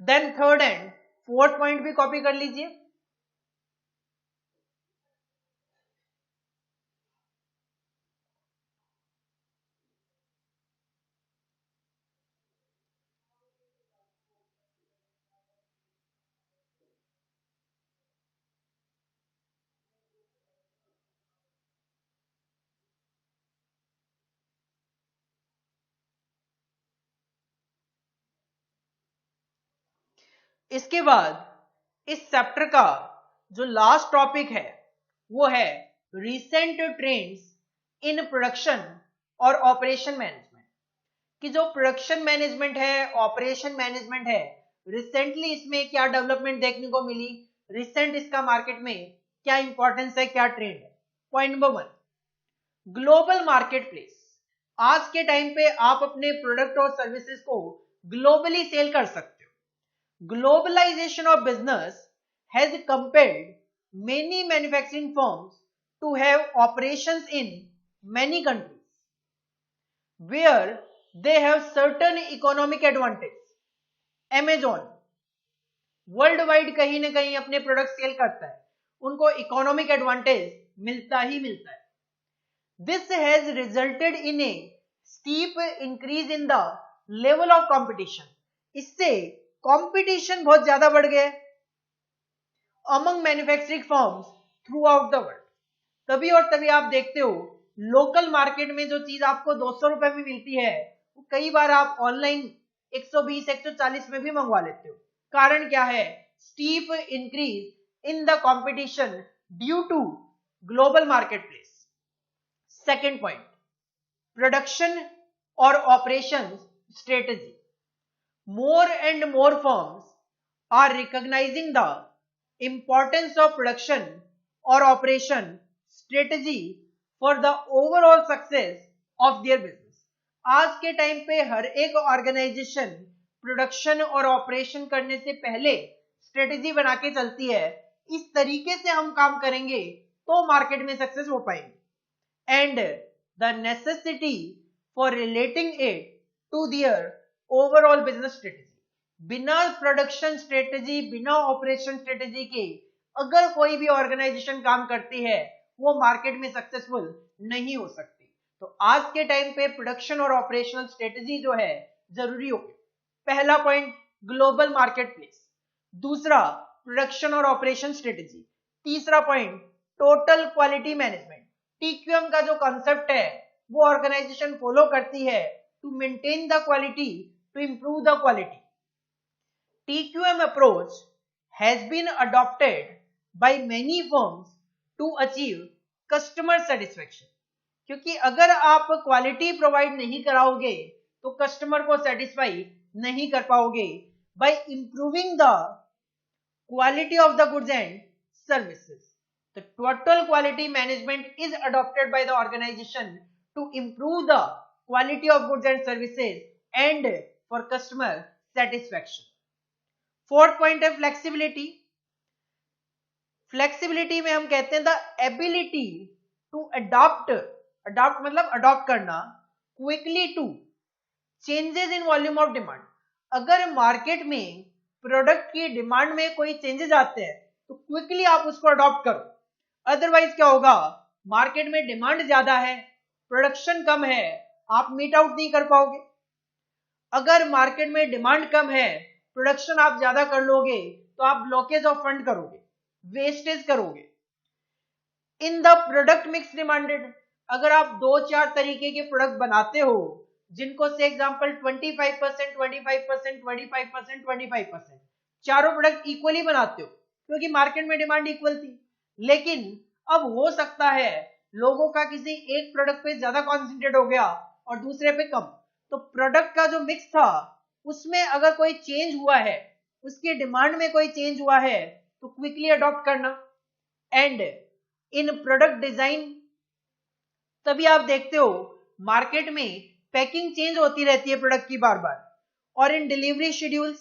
Then third and fourth point भी कॉपी कर लीजिए। इसके बाद इस चैप्टर का जो लास्ट टॉपिक है वो है रिसेंट ट्रेंड्स इन प्रोडक्शन और ऑपरेशन मैनेजमेंट, कि जो प्रोडक्शन मैनेजमेंट है, ऑपरेशन मैनेजमेंट है, रिसेंटली इसमें क्या डेवलपमेंट देखने को मिली, रिसेंट इसका मार्केट में क्या इंपॉर्टेंस है, क्या ट्रेंड है। Point number 1, global market place. आज के टाइम पे आप अपने प्रोडक्ट और सर्विसेज को ग्लोबली सेल कर सकते हो। Globalization of business has compelled many manufacturing firms to have operations in many countries where they have certain economic advantage. Amazon world wide कहीं ना कहीं अपने प्रोडक्ट सेल करता है, उनको इकोनॉमिक एडवांटेज मिलता ही मिलता है। This has resulted in a steep increase in the level of competition. इससे कंपटीशन बहुत ज्यादा बढ़ गया among manufacturing firms through out the world. तभी और तभी आप देखते हो लोकल मार्केट में जो चीज आपको 200 रुपए में मिलती है वो कई बार आप ऑनलाइन 120 140 में भी मंगवा लेते हो। कारण क्या है? Steep increase in the competition due to global market place. Second point, production और operation strategy. More and more firms are recognizing the importance of production or operation strategy for the overall success of their business. आज के time पे हर एक organisation production और operation करने से पहले strategy बना के चलती है। इस तरीके से हम काम करेंगे तो मार्केट में सक्सेस हो पाएंगे। And the necessity for relating it to their overall business strategy. बिना प्रोडक्शन स्ट्रेटेजी, बिना ऑपरेशन स्ट्रेटेजी के अगर कोई भी ऑर्गेनाइजेशन काम करती है वो मार्केट में सक्सेसफुल नहीं हो सकती। तो आज के टाइम पे प्रोडक्शन और ऑपरेशनल स्ट्रेटेजी जो है जरूरी हो गई। पहला पॉइंट ग्लोबल मार्केट प्लेस, दूसरा प्रोडक्शन और ऑपरेशन स्ट्रेटेजी, तीसरा point total quality management. TQM का जो कॉन्सेप्ट है वो ऑर्गेनाइजेशन फॉलो करती है to maintain the quality, to improve the quality. TQM approach has been adopted by many firms to achieve customer satisfaction. क्योंकि अगर आप क्वालिटी प्रोवाइड नहीं कराओगे तो कस्टमर को सेटिस्फाई नहीं कर पाओगे. by improving the quality of the goods and services. The total quality management is adopted by the organization to improve the quality of goods and services and for customer satisfaction. Fourth point है flexibility. Flexibility में हम कहते हैं the ability to adopt मतलब adopt करना, quickly to changes in volume of demand. अगर market में product की डिमांड में कोई चेंजेस आते हैं तो क्विकली आप उसको अडॉप्ट करो. अदरवाइज क्या होगा, मार्केट में डिमांड ज्यादा है, प्रोडक्शन कम है, आप मीट आउट नहीं कर पाओगे. अगर मार्केट में डिमांड कम है, प्रोडक्शन आप ज्यादा कर लोगे तो आप ब्लॉकेज ऑफ फंड करोगे, वेस्टेज करोगे. इन द प्रोडक्ट मिक्स डिमांडेड, अगर आप 2-4 तरीके के प्रोडक्ट बनाते हो जिनको से एग्जांपल 25%, 25%, 25%, 25%, चारों प्रोडक्ट इक्वली बनाते हो क्योंकि मार्केट में डिमांड इक्वल थी. लेकिन अब हो सकता है लोगों का किसी एक प्रोडक्ट पे ज्यादा कॉन्सेंट्रेट हो गया और दूसरे पे कम, तो प्रोडक्ट का जो मिक्स था उसमें अगर कोई चेंज हुआ है, उसकी डिमांड में कोई चेंज हुआ है तो क्विकली अडॉप्ट करना. एंड इन प्रोडक्ट डिजाइन, तभी आप देखते हो मार्केट में पैकिंग चेंज होती रहती है प्रोडक्ट की बार बार. और इन डिलीवरी शेड्यूल्स,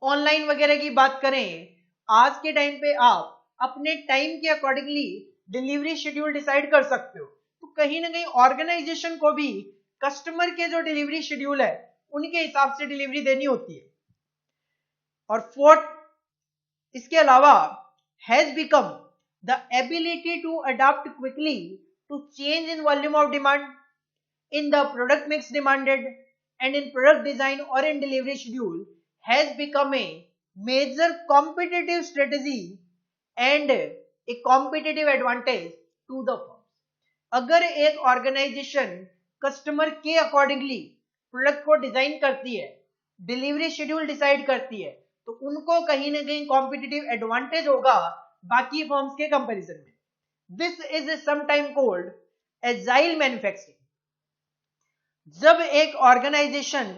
ऑनलाइन वगैरह की बात करें, आज के टाइम पे आप अपने टाइम के अकॉर्डिंगली डिलीवरी शेड्यूल डिसाइड कर सकते हो. तो कहीं ना कहीं ऑर्गेनाइजेशन को भी कस्टमर के जो डिलीवरी शेड्यूल है उनके हिसाब से डिलीवरी देनी होती है. और फोर्थ, इसके अलावा has become the ability to adopt quickly to change in volume of demand, in the product mix demanded, and in product design or in delivery schedule has become a major competitive strategy and a competitive advantage to the firm. अगर एक organisation customer के accordingly product को design करती है, delivery schedule decide करती है, तो उनको कहीं ना कहीं कॉम्पिटिटिव एडवांटेज होगा बाकी फर्म्स के कंपैरिजन में. This is sometime called agile manufacturing. जब एक ऑर्गेनाइजेशन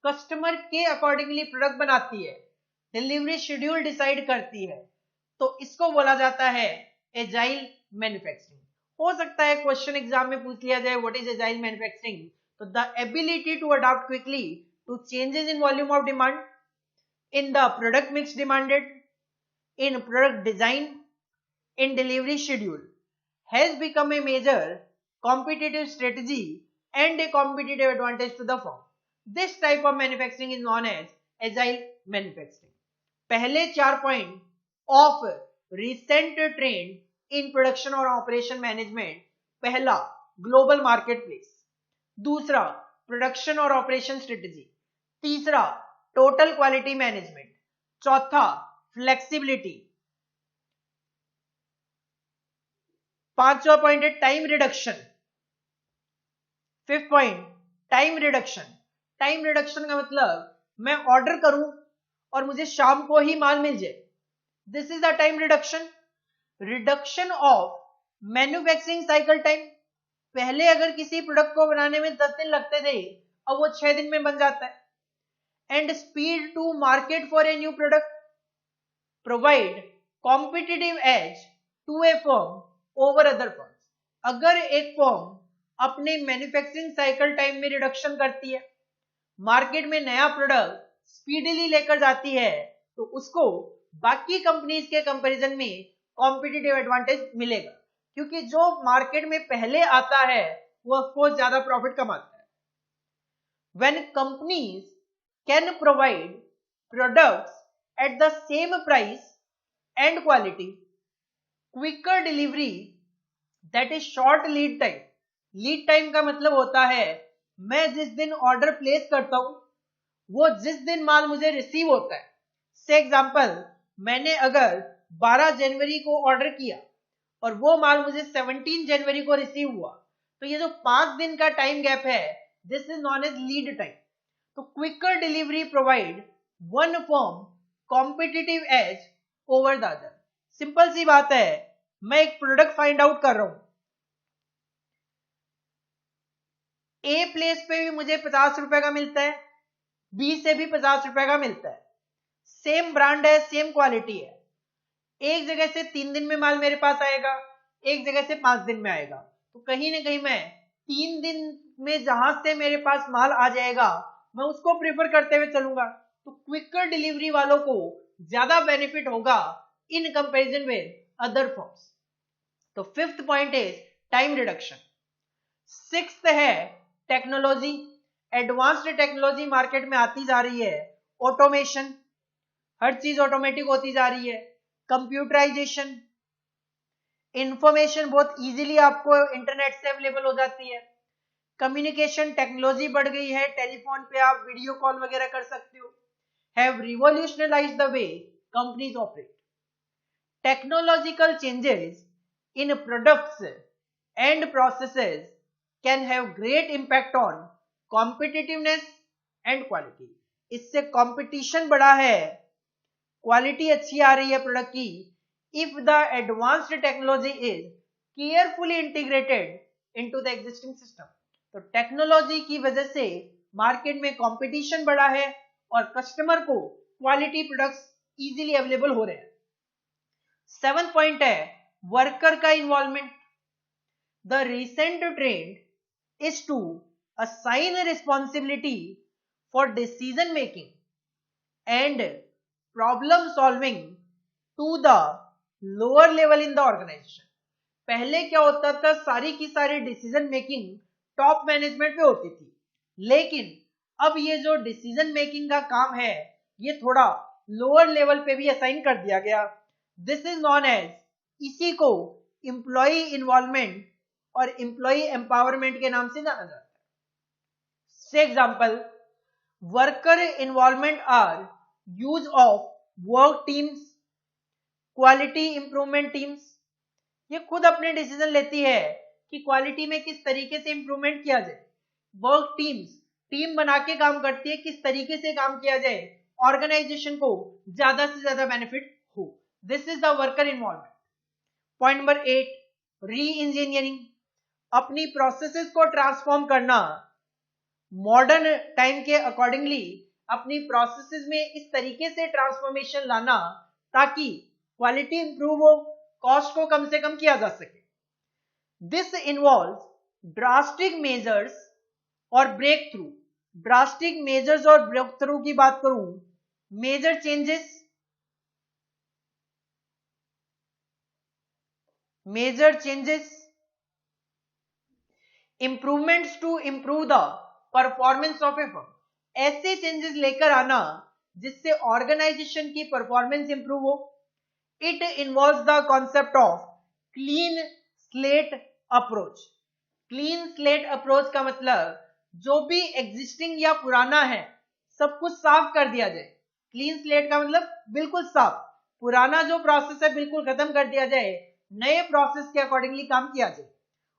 कस्टमर के अकॉर्डिंगली प्रोडक्ट बनाती है, डिलीवरी शेड्यूल डिसाइड करती है, तो इसको बोला जाता है एजाइल मैन्युफैक्चरिंग. हो सकता है क्वेश्चन एग्जाम में पूछ लिया जाए व्हाट इज एजाइल मैन्युफैक्चरिंग, तो the ability to adopt quickly to changes in volume of demand, in the product mix demanded, in product design, in delivery schedule has become a major competitive strategy and a competitive advantage to the firm. This type of manufacturing is known as agile manufacturing. पहले 4 point of recent trend in production और operation management. पहला global marketplace, दूसरा production और operation strategy, तीसरा total quality management, चौथा flexibility, पांचवा point है time reduction. Fifth point time reduction. Time reduction का मतलब मैं ऑर्डर करूं और मुझे शाम को ही माल मिल जाए, this is the time reduction. Reduction of manufacturing cycle time, पहले अगर किसी प्रोडक्ट को बनाने में 10 दिन लगते थे, अब वो 6 दिन में बन जाता है. And speed to market for a new product, provide competitive edge to a firm over other firms. अगर एक फर्म अपने मैन्युफैक्चरिंग साइकिल टाइम में रिडक्शन करती है, मार्केट में नया प्रोडक्ट स्पीडली लेकर जाती है, तो उसको बाकी कंपनीज के कंपैरिजन में कॉम्पिटिटिव एडवांटेज मिलेगा, क्योंकि जो मार्केट में पहले आता है वो ऑफकोर्स ज्यादा प्रॉफिट कमाता है. When companies can provide products at the same price and quality, quicker delivery, that is short lead time. Lead time का मतलब होता है मैं जिस दिन ऑर्डर प्लेस करता हूं वो जिस दिन माल मुझे रिसीव होता है. से एग्जांपल, मैंने अगर 12 जनवरी को ऑर्डर किया और वो माल मुझे 17 जनवरी को रिसीव हुआ, तो ये जो 5 दिन का टाइम गैप है, this is known as lead time. तो quicker delivery provide one firm competitive edge over the other. Simple सी बात है, मैं एक प्रोडक्ट फाइंड आउट कर रहा हूं, ए प्लेस पे भी मुझे 50 रुपए का मिलता है, बी से भी 50 रुपए का मिलता है, सेम ब्रांड है, सेम क्वालिटी है, एक जगह से 3 दिन में माल मेरे पास आएगा, एक जगह से 5 दिन में आएगा, तो कहीं ना कहीं मैं 3 दिन में जहां से मेरे पास माल आ जाएगा मैं उसको प्रेफर करते हुए चलूंगा। तो क्विकर डिलीवरी वालों को ज्यादा बेनिफिट होगा in comparison with other firms. तो fifth point is time reduction. Sixth है टेक्नोलॉजी। एडवांस्ड टेक्नोलॉजी मार्केट में आती जा रही है, ऑटोमेशन, हर चीज ऑटोमेटिक होती जा रही है, कंप्यूटराइजेशन, इंफॉर्मेशन बहुत इजीली आपको इंटरनेट से अवेलेबल हो जाती है, कम्युनिकेशन टेक्नोलॉजी बढ़ गई है, टेलीफोन पे आप वीडियो कॉल वगैरह कर सकते हो, have revolutionised the way companies operate. Technological changes in products and processes can have great impact on competitiveness and quality. इससे कंपटीशन बढ़ा है, क्वालिटी अच्छी आ रही है प्रोडक्ट की, if the advanced technology is carefully integrated into the existing system. तो technology की वजह से मार्केट में कंपटीशन बढ़ा है और कस्टमर को क्वालिटी प्रोडक्ट्स इजीली अवेलेबल हो रहे हैं। 7th पॉइंट है वर्कर का involvement. The recent trend is to assign responsibility for decision making and problem solving to the lower level in the organization। पहले क्या होता था, सारी की सारी डिसीजन मेकिंग टॉप मैनेजमेंट पे होती थी, लेकिन अब ये जो डिसीजन मेकिंग का काम है ये थोड़ा लोअर लेवल पे भी असाइन कर दिया गया। दिस इज नॉन एज, इसी को एम्प्लॉय इन्वॉल्वमेंट और एम्प्लॉय एम्पावरमेंट के नाम से जाना जाता है। से example, worker involvement are use of work teams, quality improvement teams. ये खुद अपने डिसीजन लेती है कि क्वालिटी में किस तरीके से इंप्रूवमेंट किया जाए। वर्क टीम्स टीम बना के काम करती है, किस तरीके से काम किया जाए ऑर्गेनाइजेशन को ज्यादा से ज्यादा बेनिफिट हो। This is the worker involvement. Point number 8, री इंजीनियरिंग। अपनी प्रोसेसेस को ट्रांसफॉर्म करना, मॉडर्न टाइम के अकॉर्डिंगली अपनी प्रोसेसेस में इस तरीके से ट्रांसफॉर्मेशन लाना ताकि क्वालिटी इंप्रूव हो, कॉस्ट को कम से कम किया जा सके। दिस इन्वॉल्व ड्रास्टिक मेजर्स और ब्रेक थ्रू। ड्रास्टिक मेजर्स और ब्रेक थ्रू की बात करूं, major changes, improvements to improve the performance of a firm. ऐसे चेंजेस लेकर आना जिससे ऑर्गेनाइजेशन की परफॉर्मेंस इंप्रूव हो। It involves the concept of clean slate approach. Clean slate approach का मतलब जो भी एग्जिस्टिंग या पुराना है सब कुछ साफ कर दिया जाए। क्लीन स्लेट का मतलब बिल्कुल साफ, पुराना जो प्रोसेस है बिल्कुल खत्म कर दिया जाए, नए प्रोसेस के अकॉर्डिंगली काम किया जाए।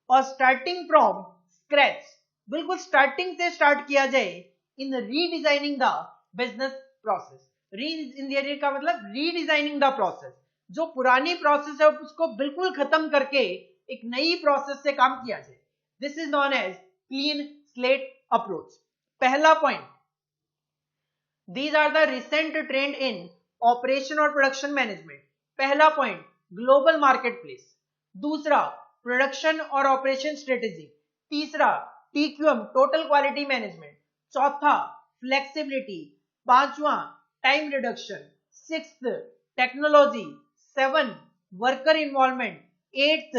और स्टार्टिंग फ्रॉम स्क्रैच, बिल्कुल स्टार्टिंग से स्टार्ट किया जाए in redesigning the business process. Reengineering का मतलब रीडिजाइनिंग द प्रोसेस, जो पुरानी प्रोसेस है उसको बिल्कुल खत्म करके एक नई प्रोसेस से काम किया जाए। This is known as clean slate approach. पहला point, these are the recent trend in operation और प्रोडक्शन मैनेजमेंट। पहला पॉइंट ग्लोबल मार्केट प्लेस, दूसरा प्रोडक्शन और ऑपरेशन स्ट्रेटेजी, तीसरा TQM टोटल क्वालिटी मैनेजमेंट, चौथा फ्लेक्सिबिलिटी, पांचवा time reduction, sixth technology, 7 worker involvement, 8th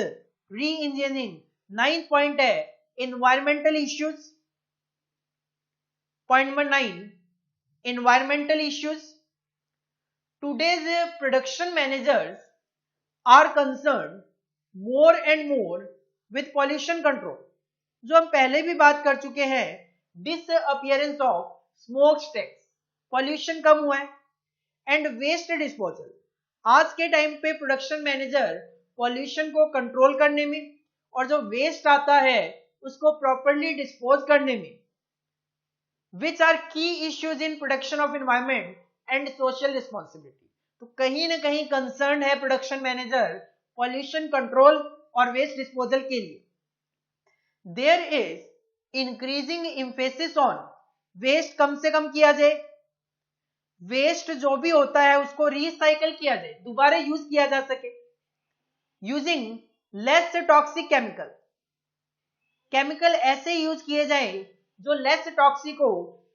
reengineering, 9th point है environmental issues. Point number 9, environmental issues. Today's production managers are concern more and more with pollution control. जो हम पहले भी बात कर चुके हैं, disappearance of smoke stacks, pollution कम हुआ है, एंड वेस्ट डिस्पोजल। आज के टाइम पे प्रोडक्शन मैनेजर पॉल्यूशन को कंट्रोल करने में और जो वेस्ट आता है उसको प्रॉपर्ली डिस्पोज करने में, which are key issues in protection of environment, and social responsibility. तो कहीं ना कहीं कंसर्न है प्रोडक्शन मैनेजर पॉल्यूशन कंट्रोल और वेस्ट डिस्पोजल के लिए। There is increasing emphasis on waste कम से कम किया जाए, वेस्ट जो भी होता है उसको रिसाइकल किया जाए, दोबारा यूज किया जा सके, using less toxic chemical, chemical ऐसे यूज किए जाए जो लेस टॉक्सिक हो,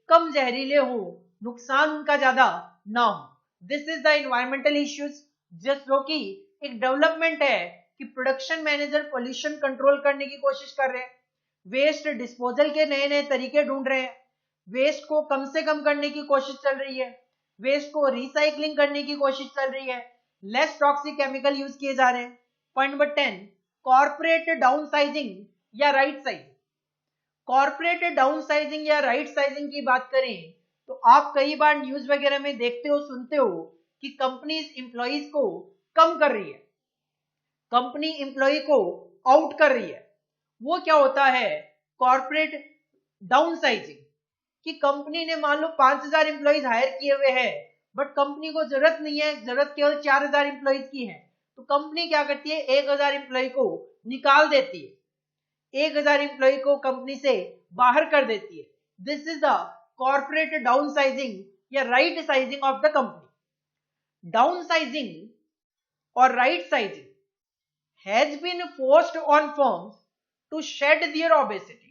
कम जहरीले हो, नुकसान उनका ज्यादा ना हो। This is the environmental issues, जो कि एक डेवलपमेंट है कि प्रोडक्शन मैनेजर पोल्यूशन कंट्रोल करने की कोशिश कर रहे हैं, वेस्ट डिस्पोजल के नए नए तरीके ढूंढ रहे हैं, वेस्ट को कम से कम करने की कोशिश चल रही है, वेस्ट को रिसाइकलिंग करने की कोशिश चल रही है, लेस टॉक्सिक केमिकल यूज किए जा रहे हैं। Point number 10, corporate downsizing या rightsizing. Corporate downsizing या राइट साइजिंग की बात करें तो आप कई बार न्यूज वगैरह में देखते हो, सुनते हो कि कंपनीज एम्प्लॉइज को कम कर रही है, कंपनी एम्प्लॉय को आउट कर रही है। वो क्या होता है कॉर्पोरेट डाउन साइजिंग, कि कंपनी ने मान लो 5000 एम्प्लॉइज हायर किए हुए हैं, बट कंपनी को जरूरत नहीं है, जरूरत केवल 4000 एम्प्लॉइज की है, तो कंपनी क्या करती है 1000 एम्प्लॉय को निकाल देती है, 1000 एम्प्लॉय को कंपनी से बाहर कर देती है। This is the corporate downsizing या rightsizing of the company. Downsizing और rightsizing has been forced on firms to shed their obesity.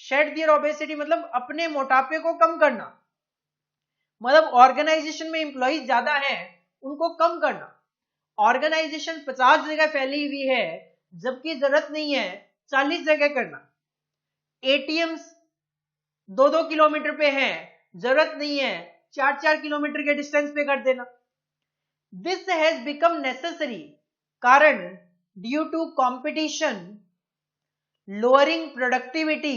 Shed their obesity मतलब अपने मोटापे को कम करना, मतलब ऑर्गेनाइजेशन में एम्प्लॉइज ज्यादा हैं उनको कम करना। ऑर्गेनाइजेशन 50 जगह फैली हुई है जबकि जरूरत नहीं है 40 जगह करना। एटीएम्स 2-2 किलोमीटर पे हैं, जरूरत नहीं है 4-4 किलोमीटर के डिस्टेंस पे कर देना। दिस हैज बिकम नेसेसरी, कारण due to competition, lowering productivity,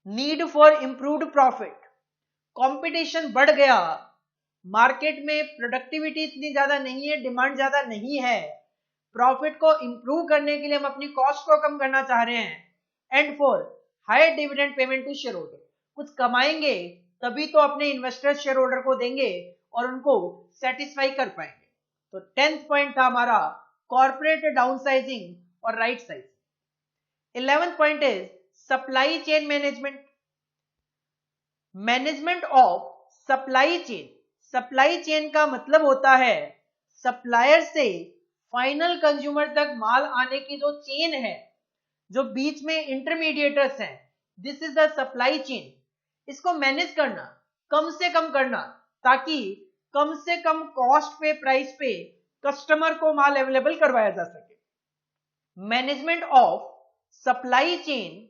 need for improved profit. Competition बढ़ गया, मार्केट में प्रोडक्टिविटी इतनी ज्यादा नहीं है, डिमांड ज्यादा नहीं है, प्रॉफिट को इंप्रूव करने के लिए हम अपनी कॉस्ट को कम करना चाह रहे हैं, and for higher dividend payment to shareholder. कुछ कमाएंगे तभी तो अपने इन्वेस्टर शेयर होल्डर को देंगे और उनको सेटिस्फाई कर पाएंगे। तो 10th पॉइंट था हमारा कॉर्पोरेट डाउनसाइजिंग और right sizing. 11th point is supply chain management, management of supply chain. Supply chain का मतलब होता है सप्लायर से फाइनल कंज्यूमर तक माल आने की जो चेन है, जो बीच में इंटरमीडिएटर्स हैं, this is the supply chain. इसको मैनेज करना, कम से कम करना, ताकि कम से कम कॉस्ट पे, प्राइस पे कस्टमर को माल अवेलेबल करवाया जा सके। Management of supply chain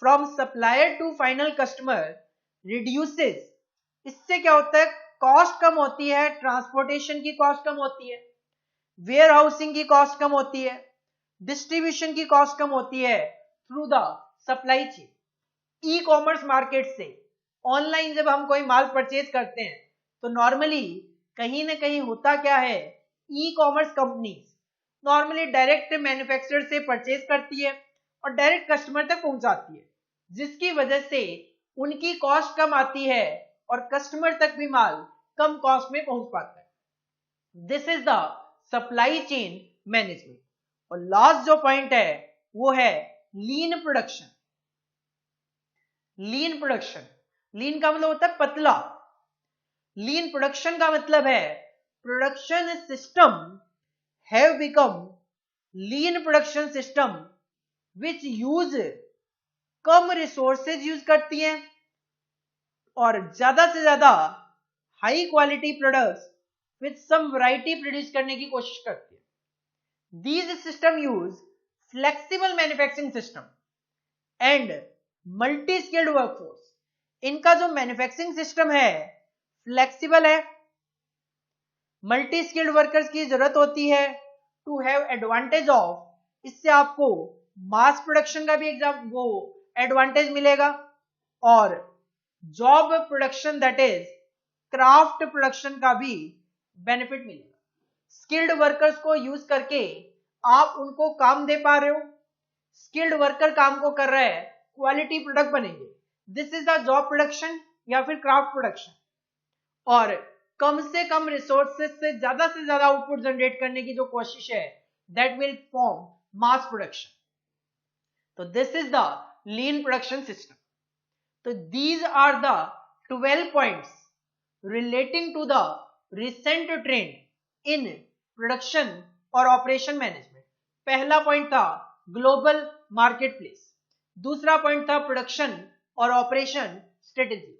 from supplier to final customer reduces, इससे क्या होता है कॉस्ट कम होती है, ट्रांसपोर्टेशन की कॉस्ट कम होती है, वेयर हाउसिंग की कॉस्ट कम होती है, डिस्ट्रीब्यूशन की कॉस्ट कम होती है through the supply chain. E commerce market से ऑनलाइन जब हम कोई माल परचेज करते हैं तो नॉर्मली कहीं ना कहीं होता क्या है, e commerce companies normally direct manufacturer से परचेज करती है और डायरेक्ट कस्टमर तक पहुंचाती है, जिसकी वजह से उनकी कॉस्ट कम आती है और कस्टमर तक भी माल कम कॉस्ट में पहुंच पाता है। This is the supply chain management. और लास्ट जो पॉइंट है वो है लीन प्रोडक्शन। लीन प्रोडक्शन, लीन का मतलब होता है पतला। लीन प्रोडक्शन का मतलब है production system have become lean production system which use कम रिसोर्सेज यूज करती हैं और ज्यादा से ज्यादा high quality products with some variety produce करने की कोशिश करती है। These system use flexible manufacturing system and multi skilled workforce. इनका जो मैन्युफैक्चरिंग सिस्टम है फ्लेक्सिबल है, मल्टी स्किल्ड वर्कर्स की जरूरत होती है टू हैव एडवांटेज ऑफ, इससे आपको मास प्रोडक्शन का भी वो एडवांटेज मिलेगा और job production that is craft production का भी बेनिफिट मिलेगा। स्किल्ड वर्कर्स को यूज करके आप उनको काम दे पा रहे हो, स्किल्ड वर्कर काम को कर रहा है, क्वालिटी प्रोडक्ट बनेंगे। This is the job production या फिर क्राफ्ट प्रोडक्शन। और कम से कम रिसोर्सेज से ज्यादा आउटपुट जनरेट करने की जो कोशिश है, that will form mass production. तो this is the lean production system. तो these are the 12 points relating to the recent trend in production और ऑपरेशन मैनेजमेंट. पहला पॉइंट था ग्लोबल मार्केट प्लेस, दूसरा पॉइंट था प्रोडक्शन और ऑपरेशन स्ट्रेटेजी,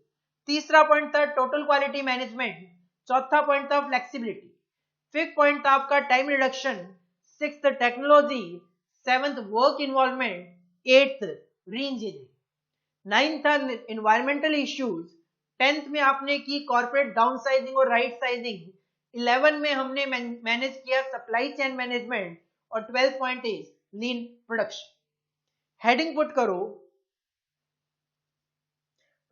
तीसरा point था टोटल क्वालिटी मैनेजमेंट, चौथा पॉइंट था फ्लेक्सिबिलिटी, फिफ्थ पॉइंट था आपका time reduction, sixth technology, seventh work involvement, eighth री इंजीनियरिंग, नाइन्थ था इन्वायरमेंटल इश्यूज, टेंथ में आपने की कॉर्पोरेट डाउन साइजिंग और राइट साइजिंग, 11 में हमने मैनेज किया सप्लाई चेन मैनेजमेंट और 12 point is lean production. Heading put करो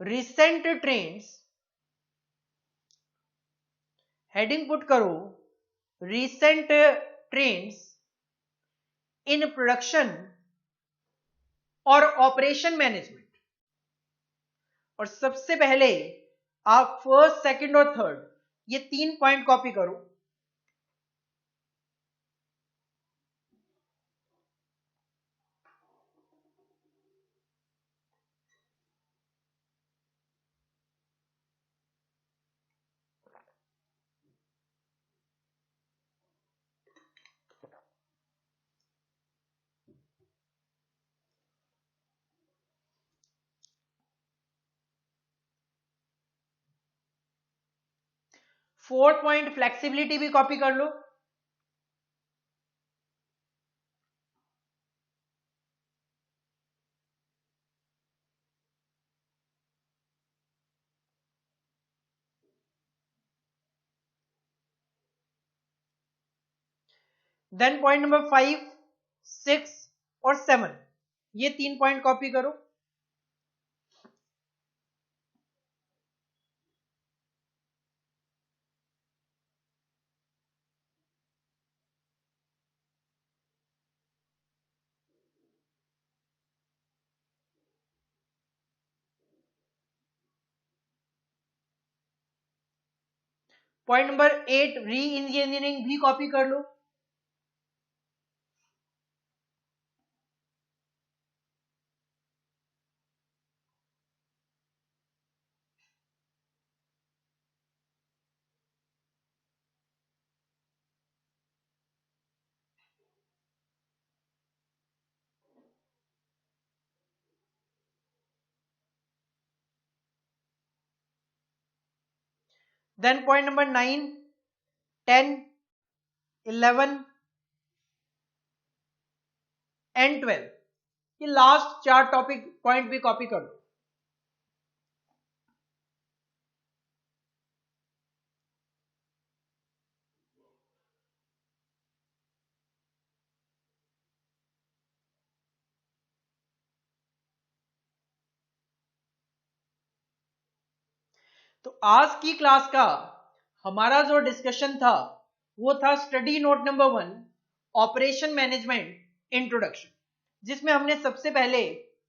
रिसेंट ट्रेंड्स, हेडिंग पुट करो रिसेंट ट्रेंड्स इन प्रोडक्शन और ऑपरेशन मैनेजमेंट. और सबसे पहले आप फर्स्ट, सेकंड और थर्ड ये 3 पॉइंट कॉपी करो. फोर्थ पॉइंट फ्लेक्सिबिलिटी भी कॉपी कर लो. देन पॉइंट नंबर 5, 6 और 7 ये 3 पॉइंट कॉपी करो. पॉइंट नंबर 8 री इंजीनियरिंग भी कॉपी कर लो. देन पॉइंट नंबर 9, 10, 11 एंड 12 ये लास्ट 4 टॉपिक पॉइंट भी कॉपी कर लो. तो आज की क्लास का हमारा जो डिस्कशन था वो था study note number 1 operation management introduction, जिसमें हमने सबसे पहले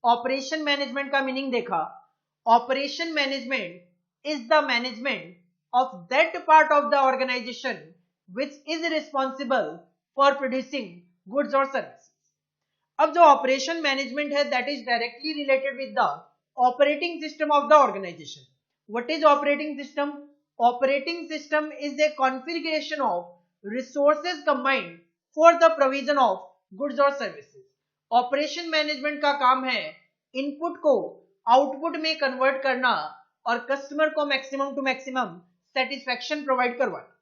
ऑपरेशन मैनेजमेंट का मीनिंग देखा. Operation management is the management of that part of the organisation which is responsible for producing goods और सर्विसेज. अब जो ऑपरेशन मैनेजमेंट है that is directly related with the operating system of the organisation. What is operating system? Operating system is a configuration of resources combined for the provision of goods or services. Operation management का काम है input को output में convert करना और customer को maximum to maximum satisfaction provide करवाना.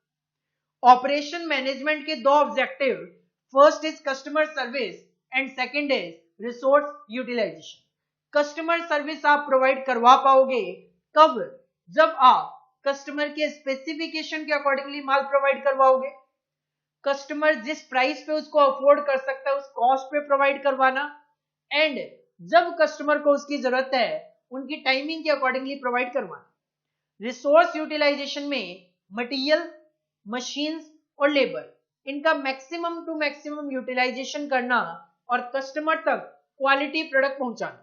Operation management के 2 objective, first is customer service and second is resource utilisation. Customer service आप प्रोवाइड करवा पाओगे कब? जब आप कस्टमर के स्पेसिफिकेशन के अकॉर्डिंगली माल प्रोवाइड करवाओगे. कस्टमर जिस प्राइस पे उसको अफोर्ड कर सकता है उस कॉस्ट पे प्रोवाइड करवाना, एंड जब कस्टमर को उसकी जरूरत है उनकी टाइमिंग के अकॉर्डिंगली प्रोवाइड करवाना. रिसोर्स यूटिलाइजेशन में मटेरियल, मशीन्स और लेबर इनका मैक्सिमम टू मैक्सिमम यूटिलाइजेशन करना और कस्टमर तक क्वालिटी प्रोडक्ट पहुंचाना.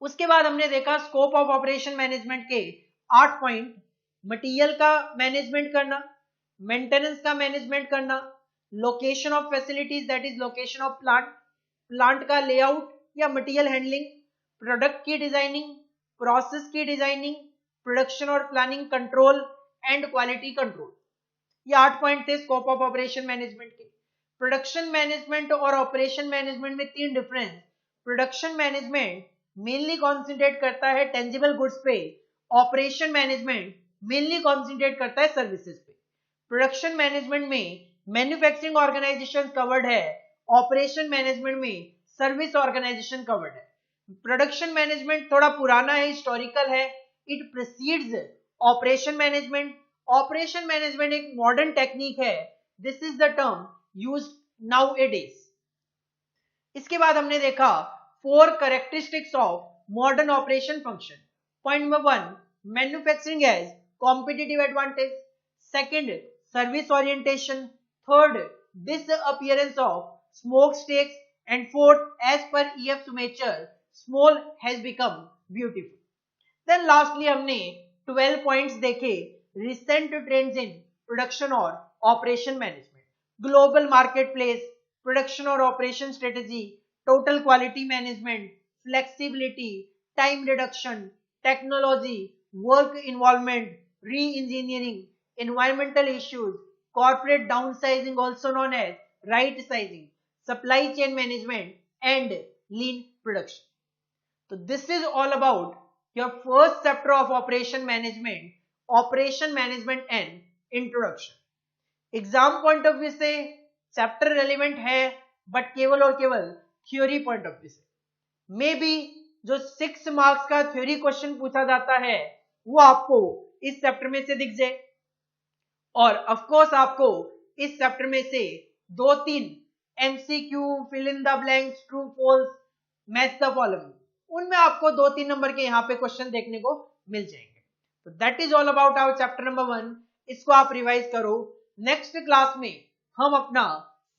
उसके बाद हमने देखा स्कोप ऑफ ऑपरेशन मैनेजमेंट के 8 पॉइंट मटेरियल का मैनेजमेंट करना, मेंटेनेंस का मैनेजमेंट करना, location of facilities that is location of plant, plant का लेआउट या मटेरियल हैंडलिंग, प्रोडक्ट की डिजाइनिंग, प्रोसेस की डिजाइनिंग, प्रोडक्शन और planning, control and quality control. ये 8 पॉइंट थे स्कोप ऑफ ऑपरेशन मैनेजमेंट के। प्रोडक्शन मैनेजमेंट और ऑपरेशन मैनेजमेंट में 3 difference. Production management mainly concentrate करता है टेंजिबल गुड्स पे, ऑपरेशन मैनेजमेंट मेनली कॉन्सेंट्रेट करता है सर्विसेज पे। प्रोडक्शन मैनेजमेंट में मैन्युफैक्चरिंग ऑर्गेनाइजेशन कवर्ड है, ऑपरेशन मैनेजमेंट में सर्विस ऑर्गेनाइजेशन कवर्ड है। प्रोडक्शन मैनेजमेंट थोड़ा पुराना है, हिस्टोरिकल है, it precedes operation management. Operation management एक मॉडर्न टेक्निक है, this is the term used nowadays. इसके बाद हमने देखा 4 characteristics of modern operation function. Point number 1, manufacturing as competitive advantage. Second, service orientation. Third, disappearance of smokestacks. And fourth, as per E.F. Sumacher, small has become beautiful. Then lastly हमने 12 points देखे recent trends in production और operation management, global marketplace, production और operation strategy, total quality management, flexibility, time reduction, technology, work involvement, re-engineering, environmental issues, corporate downsizing also known as right sizing, supply chain management and lean production. So this is all about your first chapter of operation management and introduction. Exam point of view से chapter relevant है, but केवल और केवल theory point of view से। May be जो 6 marks का theory question पूछा जाता है वो आपको इस चैप्टर में से दिख जाए, और ऑफ कोर्स आपको इस चैप्टर में से 2-3 MCQ, fill in the blanks, true false, match the following, उनमें आपको 2-3 नंबर के यहाँ पे क्वेश्चन देखने को मिल जाएंगे। तो that is all about our chapter number 1। इसको आप रिवाइज करो। नेक्स्ट क्लास में हम अपना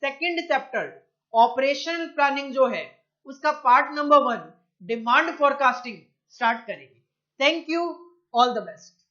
सेकंड चैप्टर ऑपरेशनल प्लानिंग जो है उसका part number 1 demand forecasting start करेंगे। Thank you, all the best.